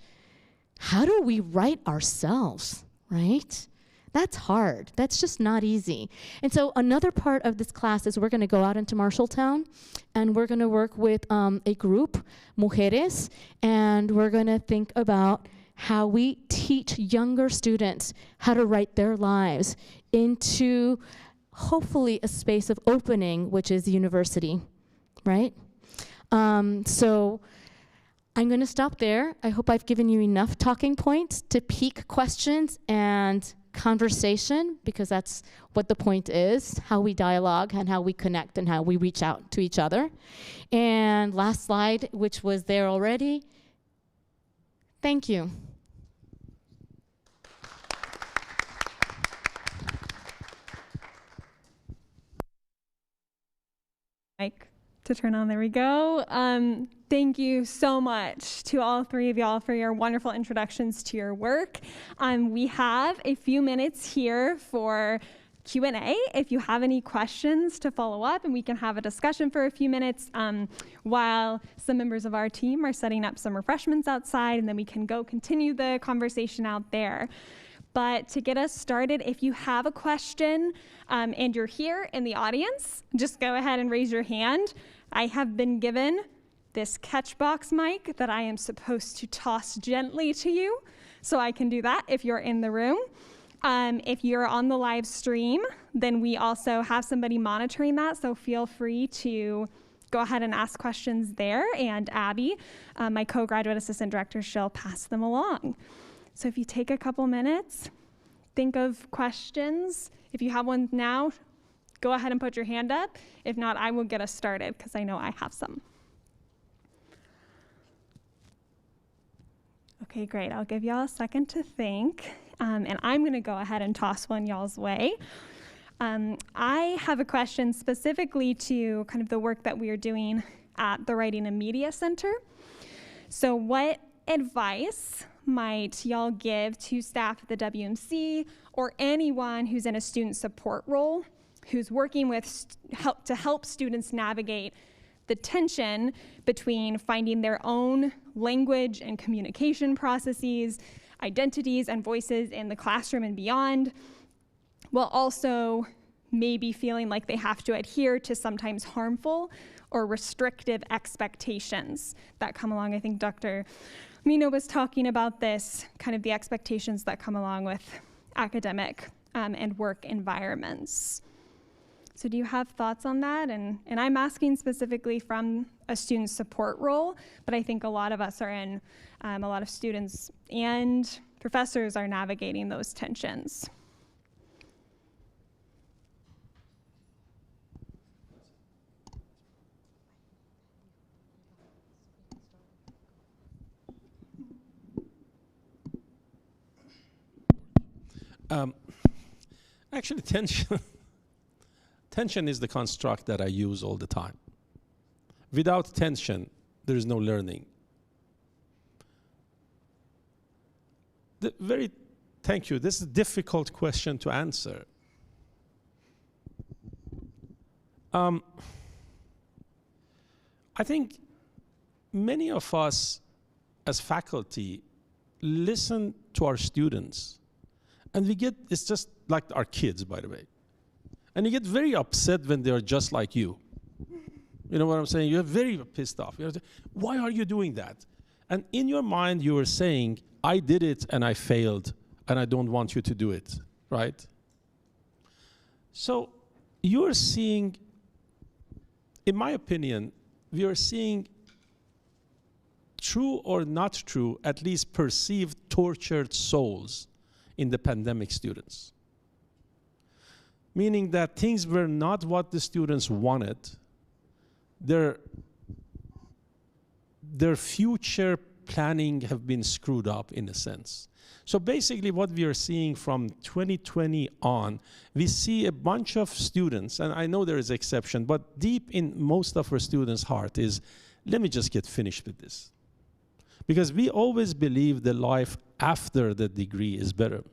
how do we write ourselves, right? That's hard. That's just not easy. And so another part of this class is we're going to go out into Marshalltown, and we're going to work with a group, Mujeres, and we're going to think about how we teach younger students how to write their lives into hopefully a space of opening, which is the university, right? So I'm going to stop there. I hope I've given you enough talking points to pique questions and conversation, because that's what the point is, how we dialogue and how we connect and how we reach out to each other. And last slide, which was there already. Thank you. Mic to turn on. There we go. Thank you so much to all 3 of y'all for your wonderful introductions to your work. We have a few minutes here for Q&A if you have any questions to follow up, and we can have a discussion for a few minutes while some members of our team are setting up some refreshments outside, and then we can go continue the conversation out there. But to get us started, if you have a question and you're here in the audience, just go ahead and raise your hand. I have been given this catchbox mic that I am supposed to toss gently to you. So I can do that if you're in the room. If you're on the live stream, then we also have somebody monitoring that, so feel free to go ahead and ask questions there, and Abby, my co-graduate assistant director, she'll pass them along. So if you take a couple minutes, think of questions. If you have one now, go ahead and put your hand up. If not, I will get us started, because I know I have some. Okay, great. I'll give y'all a second to think. And I'm going to go ahead and toss one y'all's way. I have a question specifically to kind of the work that we are doing at the Writing and Media Center. So what advice might y'all give to staff at the WMC or anyone who's in a student support role, who's working with to help students navigate the tension between finding their own language and communication processes, identities and voices in the classroom and beyond, while also maybe feeling like they have to adhere to sometimes harmful or restrictive expectations that come along. I think Dr. Mina was talking about this, kind of the expectations that come along with academic and work environments. So do you have thoughts on that? And I'm asking specifically from a student support role, but I think a lot of us are in, a lot of students and professors are navigating those tensions. Actually, tension is the construct that I use all the time. Without tension, there is no learning. Thank you. This is a difficult question to answer. I think many of us as faculty listen to our students, and it's just like our kids, by the way. And you get very upset when they're just like you. You know what I'm saying? You're very pissed off. You're like, why are you doing that? And in your mind, you are saying, I did it and I failed, and I don't want you to do it, right? So you're seeing, in my opinion, we are seeing true or not true, at least perceived tortured souls in the pandemic students. Meaning that things were not what the students wanted. Their future planning have been screwed up in a sense. So basically what we are seeing from 2020 on, we see a bunch of students, and I know there is exception, but deep in most of our students' heart is, let me just get finished with this. Because we always believe the life after the degree is better.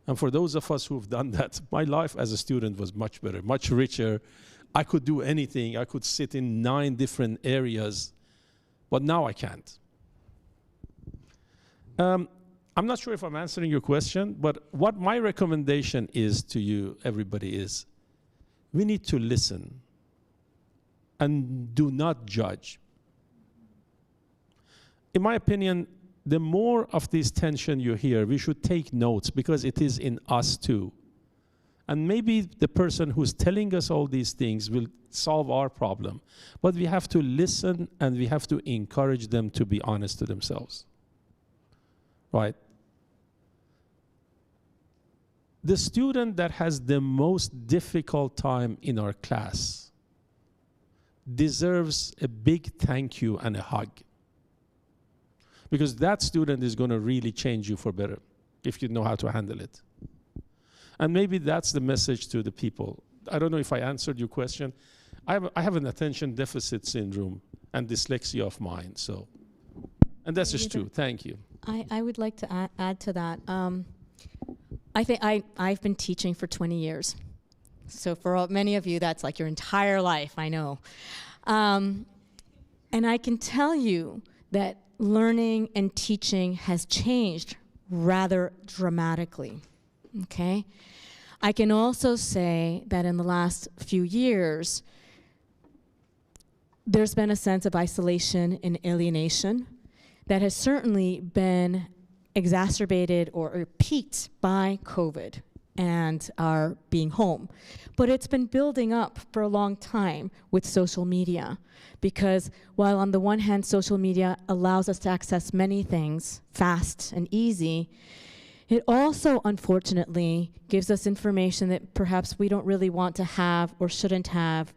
And for those of us who've done that, my life as a student was much better, much richer. I could do anything. I could sit in 9 different areas, but now I can't. I'm not sure if I'm answering your question, but what my recommendation is to you, everybody, is we need to listen and do not judge. In my opinion, the more of this tension you hear, we should take notes because it is in us too. And maybe the person who's telling us all these things will solve our problem. But we have to listen and we have to encourage them to be honest to themselves. Right? The student that has the most difficult time in our class deserves a big thank you and a hug. Because that student is going to really change you for better if you know how to handle it. And maybe that's the message to the people. I don't know if I answered your question. I have an attention deficit syndrome and dyslexia of mine. So, and that's just true. Thank you. I would like to add to that. I think I've been teaching for 20 years. So for many of you, that's like your entire life, I know. And I can tell you that learning and teaching has changed rather dramatically, okay? I can also say that in the last few years, there's been a sense of isolation and alienation that has certainly been exacerbated or peaked by COVID and our being home. But it's been building up for a long time with social media, because while on the one hand social media allows us to access many things fast and easy, it also unfortunately gives us information that perhaps we don't really want to have or shouldn't have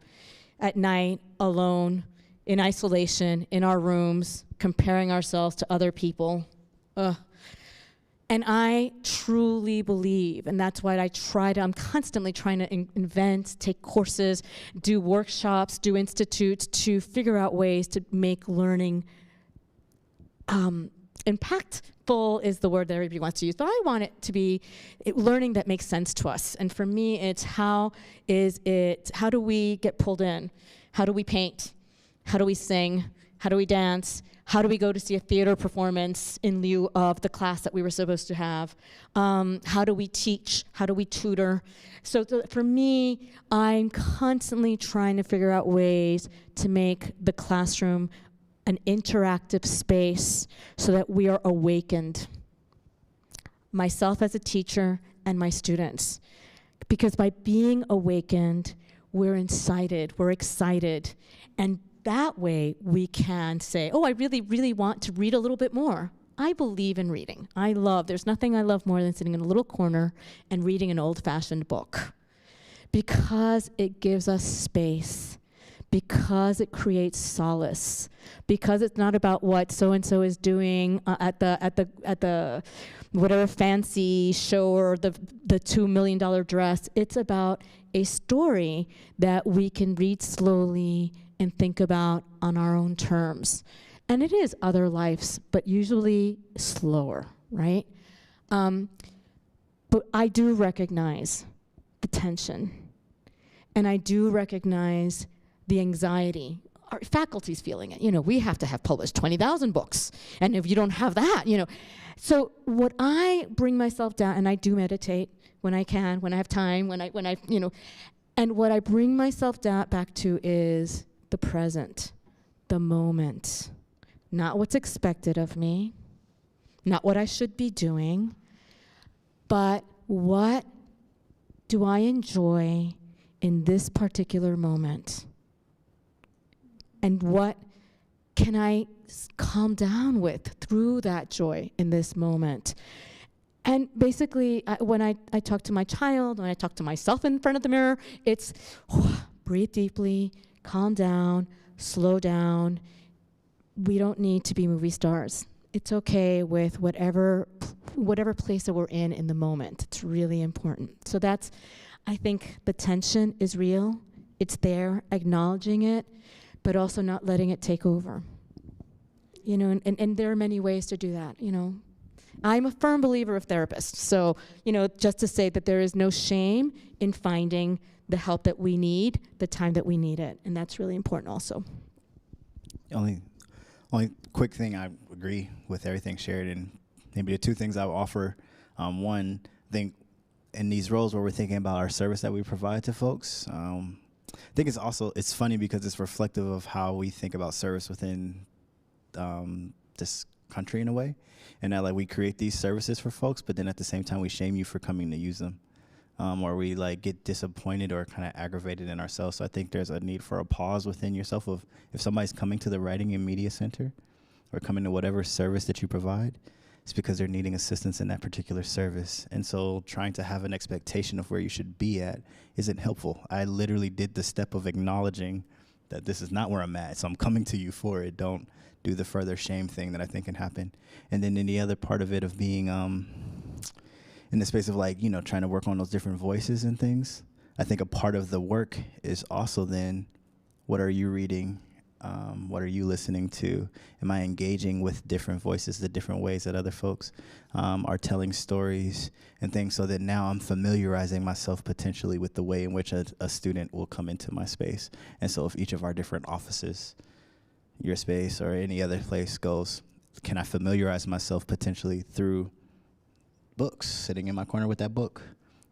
at night, alone, in isolation, in our rooms, comparing ourselves to other people. Ugh. And I truly believe, and that's why I'm constantly trying to invent, take courses, do workshops, do institutes to figure out ways to make learning impactful is the word that everybody wants to use, but I want it to be learning that makes sense to us. And for me, it's how do we get pulled in? How do we paint? How do we sing? How do we dance? How do we go to see a theater performance in lieu of the class that we were supposed to have? How do we teach? How do we tutor? So for me, I'm constantly trying to figure out ways to make the classroom an interactive space so that we are awakened, myself as a teacher and my students. Because by being awakened, we're incited, we're excited, and that way we can say, oh, I really, really want to read a little bit more. I believe in reading. There's nothing I love more than sitting in a little corner and reading an old-fashioned book, because it gives us space, because it creates solace, because it's not about what so-and-so is doing at the whatever fancy show or the $2 million dress. It's about a story that we can read slowly and think about on our own terms. And it is other lives, but usually slower, right? But I do recognize the tension, and I do recognize the anxiety. Our faculty's feeling it. We have to have published 20,000 books, and if you don't have that, So what I bring myself down, and I do meditate when I can, when I have time, when I and what I bring myself back to is the present, the moment, not what's expected of me, not what I should be doing, but what do I enjoy in this particular moment? And what can I calm down with through that joy in this moment? And basically, when I talk to my child, when I talk to myself in front of the mirror, it's breathe deeply, calm down, slow down. We don't need to be movie stars. It's okay with whatever place that we're in the moment. It's really important. So I think the tension is real. It's there, acknowledging it, but also not letting it take over. And there are many ways to do that, I'm a firm believer of therapists. So, just to say that there is no shame in finding the help that we need, the time that we need it. And that's really important also. Only quick thing, I agree with everything shared, and maybe the two things I would offer. One, I think in these roles where we're thinking about our service that we provide to folks, I think it's funny because it's reflective of how we think about service within this country in a way, and that we create these services for folks, but then at the same time we shame you for coming to use them, or we get disappointed or kind of aggravated in ourselves. So I think there's a need for a pause within yourself of if somebody's coming to the Writing and Media Center or coming to whatever service that you provide, it's because they're needing assistance in that particular service. And so trying to have an expectation of where you should be at isn't helpful. I literally did the step of acknowledging that this is not where I'm at, so I'm coming to you for it. Don't do the further shame thing that I think can happen. And then in the other part of it of being in the space of trying to work on those different voices and things, I think a part of the work is also then, what are you reading? What are you listening to? Am I engaging with different voices, the different ways that other folks are telling stories and things, so that now I'm familiarizing myself potentially with the way in which a student will come into my space. And so if each of our different offices, your space or any other place goes, can I familiarize myself potentially through books, sitting in my corner with that book,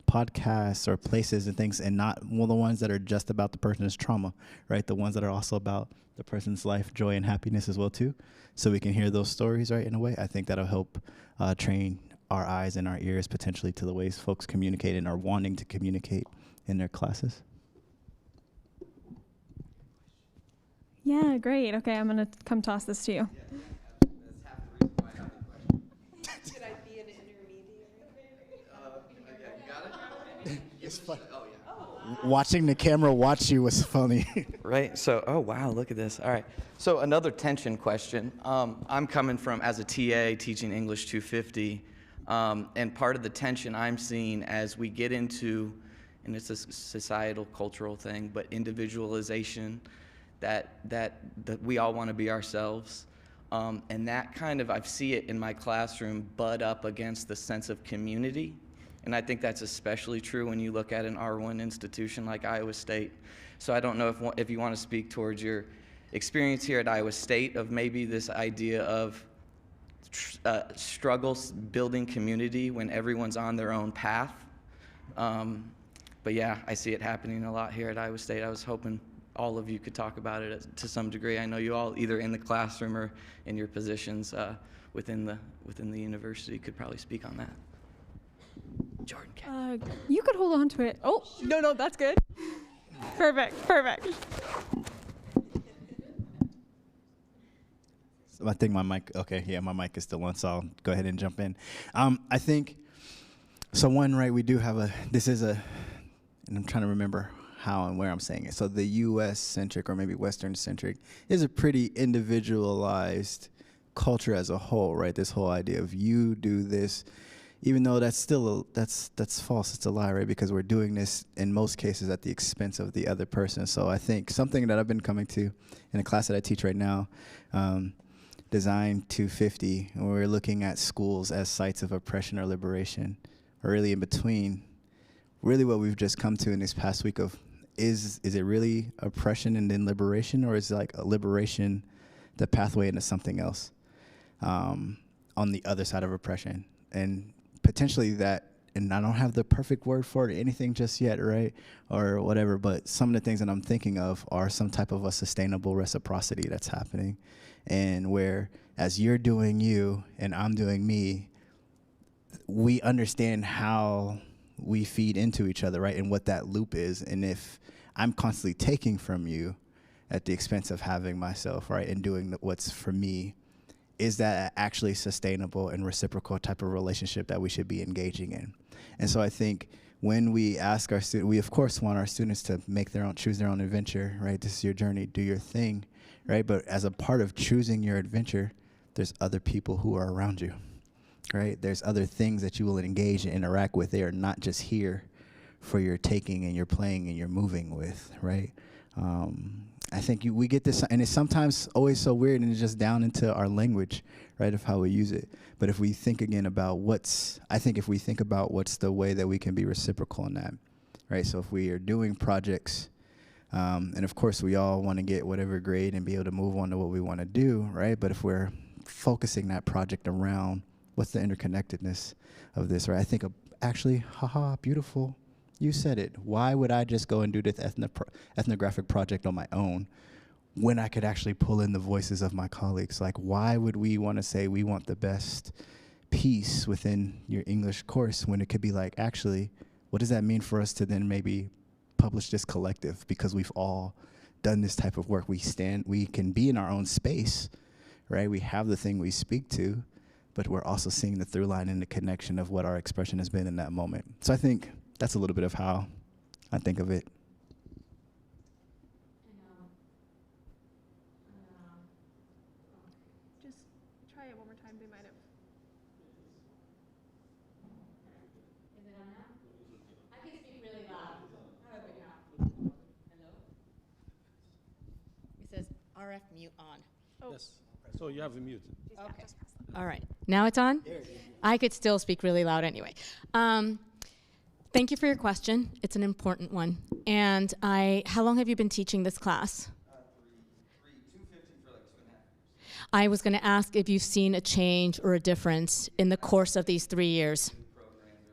podcasts or places and things, and not the ones that are just about the person's trauma, right? The ones that are also about the person's life, joy, and happiness as well too. So we can hear those stories, right, in a way. I think that'll help train our eyes and our ears potentially to the ways folks communicate and are wanting to communicate in their classes. Yeah, great. Okay, I'm going to come toss this to you. That's half the reason why I have the question. Should I be an intermediary? Yeah, you got it? It's fun. Oh, yeah. Watching the camera watch you was funny. Right, so, oh, wow, look at this. All right, so another tension question. I'm coming from, as a TA, teaching English 250, and part of the tension I'm seeing as we get into, and it's a societal, cultural thing, but individualization, that we all want to be ourselves. And that kind of, I see it in my classroom butt up against the sense of community. And I think that's especially true when you look at an R1 institution like Iowa State. So I don't know if you want to speak towards your experience here at Iowa State of maybe this idea of struggles building community when everyone's on their own path. But yeah, I see it happening a lot here at Iowa State. I was hoping all of you could talk about it to some degree. I know you all, either in the classroom or in your positions within the university, could probably speak on that. Jordan. You could hold on to it. Oh, no, that's good. Perfect. So I think my mic is still on, so I'll go ahead and jump in. I think, so one, right, we do have and I'm trying to remember how and where I'm saying it. So the U.S.-centric or maybe Western-centric is a pretty individualized culture as a whole, right? This whole idea of you do this, even though that's still that's false, it's a lie, right? Because we're doing this in most cases at the expense of the other person. So I think something that I've been coming to in a class that I teach right now, Design 250, and we're looking at schools as sites of oppression or liberation, or really in between. Really what we've just come to in this past week of, is it really oppression and then liberation, or is it like a liberation, the pathway into something else on the other side of oppression? And potentially that, and I don't have the perfect word for it or anything just yet, right, or whatever, but some of the things that I'm thinking of are some type of a sustainable reciprocity that's happening, and where as you're doing you and I'm doing me, we understand how we feed into each other, right, and what that loop is. And if I'm constantly taking from you at the expense of having myself, right, and doing what's for me, is that actually sustainable and reciprocal type of relationship that we should be engaging in? And so I think when we ask our students, we of course want our students to choose their own adventure, right? This is your journey, do your thing, right? But as a part of choosing your adventure, there's other people who are around you, right? There's other things that you will engage and interact with. They are not just here for your taking and your playing and your moving with, right? I think we get this, and it's sometimes always so weird, and it's just down into our language, right, of how we use it. But if we think again about what's the way that we can be reciprocal in that, right? So if we are doing projects, and of course we all want to get whatever grade and be able to move on to what we want to do, right? But if we're focusing that project around what's the interconnectedness of this, right? I think actually, beautiful. You said it. Why would I just go and do this ethnographic project on my own when I could actually pull in the voices of my colleagues? Like, why would we want to say we want the best piece within your English course when it could be like, actually, what does that mean for us to then maybe publish this collective? Because we've all done this type of work. We can be in our own space, right? We have the thing we speak to, but we're also seeing the through line and the connection of what our expression has been in that moment. So I think that's a little bit of how I think of it. Just try it one more time. They might have. Is it on now? I can speak really loud. How about now? Hello? It says RF mute on. Oh. Yes. So you have a mute. Okay. All right. Now it's on? I could still speak really loud anyway. Thank you for your question. It's an important one. And how long have you been teaching this class? 250 for like 2.5 years. I was going to ask if you've seen a change or a difference in the course of these 3 years.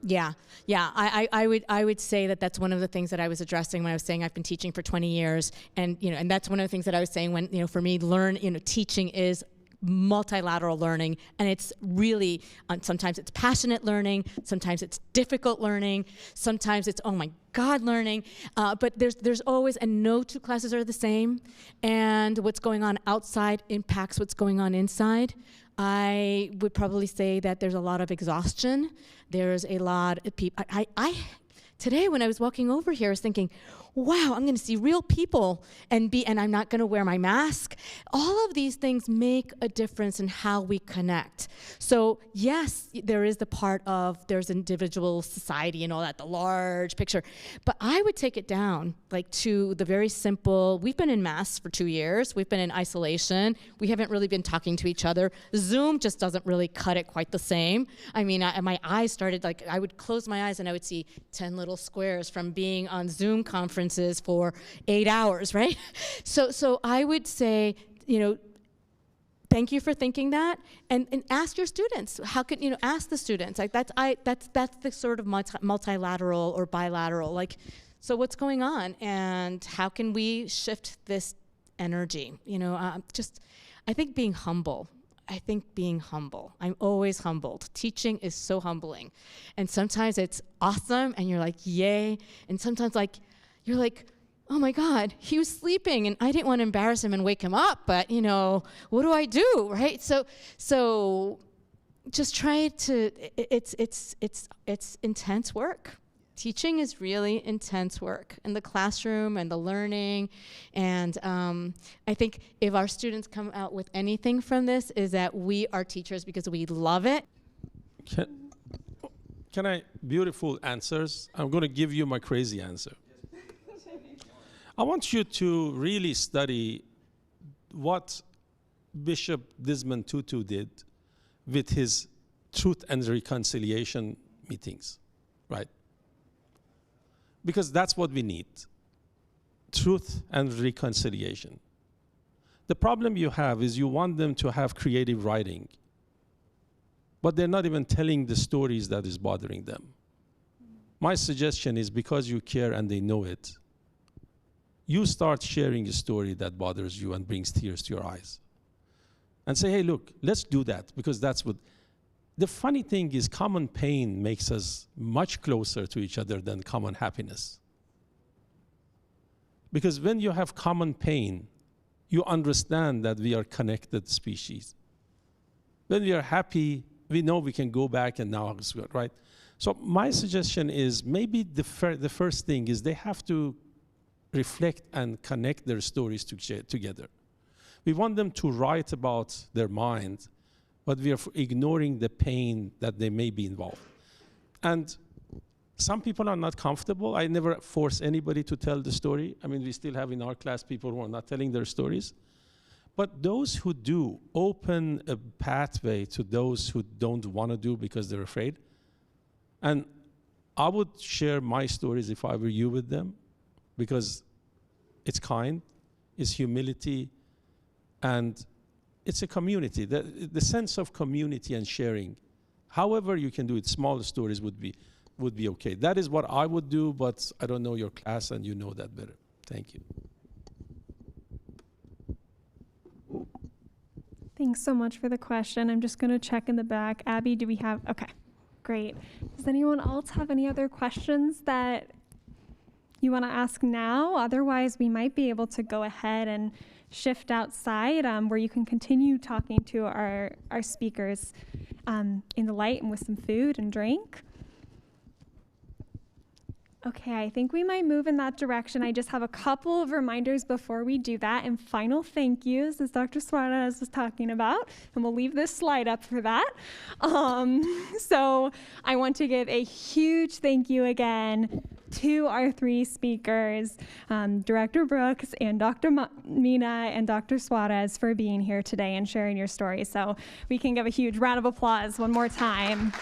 Yeah. I would say that that's one of the things that I was addressing when I was saying I've been teaching for 20 years, and and that's one of the things that I was saying when for me, teaching is multilateral learning, and it's really sometimes it's passionate learning, sometimes it's difficult learning, sometimes it's oh my God learning, but there's always, and no two classes are the same, and what's going on outside impacts what's going on inside. I would probably say that there's a lot of exhaustion. There's a lot of people. I today when I was walking over here, I was thinking, wow, I'm going to see real people and I'm not going to wear my mask. All of these things make a difference in how we connect. So yes, there is the part of there's individual society and all that, the large picture. But I would take it down like to the very simple, we've been in masks for 2 years. We've been in isolation. We haven't really been talking to each other. Zoom just doesn't really cut it quite the same. I mean, my eyes started, I would close my eyes and I would see 10 little squares from being on Zoom conferences for 8 hours, right? So I would say, thank you for thinking that, and ask your students. How could ask the students? Like that's the sort of multilateral or bilateral. Like, so what's going on, and how can we shift this energy? I think being humble. I'm always humbled. Teaching is so humbling, and sometimes it's awesome, and you're like, yay, and sometimes you're like, oh my God, he was sleeping and I didn't want to embarrass him and wake him up, but what do I do, right? So just try to, it's intense work. Teaching is really intense work in the classroom and the learning, and I think if our students come out with anything from this is that we are teachers because we love it. Can I, beautiful answers? I'm going to give you my crazy answer. I want you to really study what Bishop Desmond Tutu did with his Truth and Reconciliation meetings, right? Because that's what we need, truth and reconciliation. The problem you have is you want them to have creative writing, but they're not even telling the stories that is bothering them. My suggestion is, because you care and they know it, you start sharing a story that bothers you and brings tears to your eyes. And say, hey, look, let's do that, because that's what... The funny thing is, common pain makes us much closer to each other than common happiness. Because when you have common pain, you understand that we are connected species. When we are happy, we know we can go back and now it's good, right? So my suggestion is, maybe the first thing is they have to reflect and connect their stories together. We want them to write about their mind, but we are ignoring the pain that they may be involved. And some people are not comfortable. I never force anybody to tell the story. I mean, we still have in our class people who are not telling their stories. But those who do open a pathway to those who don't want to do because they're afraid. And I would share my stories if I were you with them, because it's kind, it's humility, and it's a community. The sense of community and sharing, however you can do it, small stories would be okay. That is what I would do, but I don't know your class and you know that better. Thank you. Thanks so much for the question. I'm just going to check in the back. Abby, do we have, okay, great. Does anyone else have any other questions that you want to ask now? Otherwise, we might be able to go ahead and shift outside where you can continue talking to our speakers in the light and with some food and drink. Okay, I think we might move in that direction. I just have a couple of reminders before we do that, and final thank yous, as Dr. Suarez was talking about, and we'll leave this slide up for that. So I want to give a huge thank you again to our three speakers, Director Brooks and Dr. Mina and Dr. Suarez, for being here today and sharing your story. So we can give a huge round of applause one more time.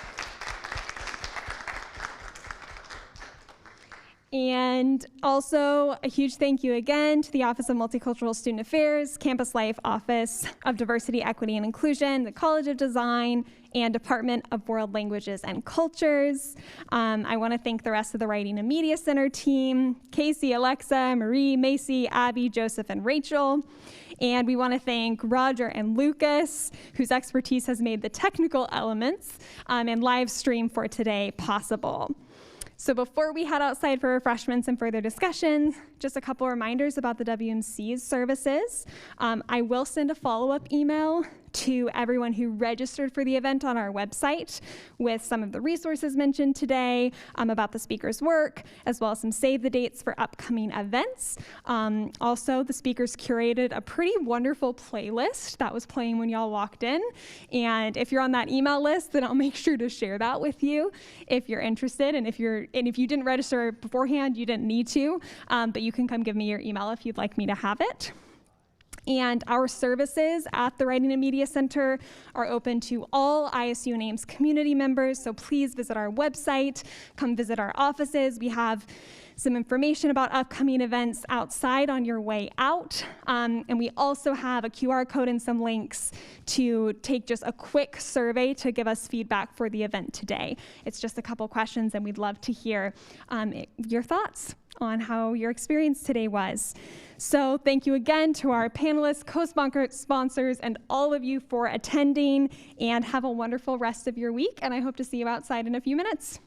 And also a huge thank you again to the Office of Multicultural Student Affairs, Campus Life Office of Diversity, Equity, and Inclusion, the College of Design, and Department of World Languages and Cultures. I want to thank the rest of the Writing and Media Center team, Casey, Alexa, Marie, Macy, Abby, Joseph, and Rachel. And we want to thank Roger and Lucas, whose expertise has made the technical elements and live stream for today possible. So before we head outside for refreshments and further discussion, just a couple reminders about the WMC's services. I will send a follow-up email to everyone who registered for the event on our website with some of the resources mentioned today about the speaker's work, as well as some save the dates for upcoming events. Also, the speakers curated a pretty wonderful playlist that was playing when y'all walked in. And if you're on that email list, then I'll make sure to share that with you if you're interested. And if you didn't register beforehand, you didn't need to, but you can come give me your email if you'd like me to have it. And our services at the Writing and Media Center are open to all ISU and Ames community members, so please visit our website, come visit our offices. We have some information about upcoming events outside on your way out. And we also have a QR code and some links to take just a quick survey to give us feedback for the event today. It's just a couple questions, and we'd love to hear your thoughts on how your experience today was. So thank you again to our panelists, co-sponsors, and all of you for attending, and have a wonderful rest of your week, and I hope to see you outside in a few minutes.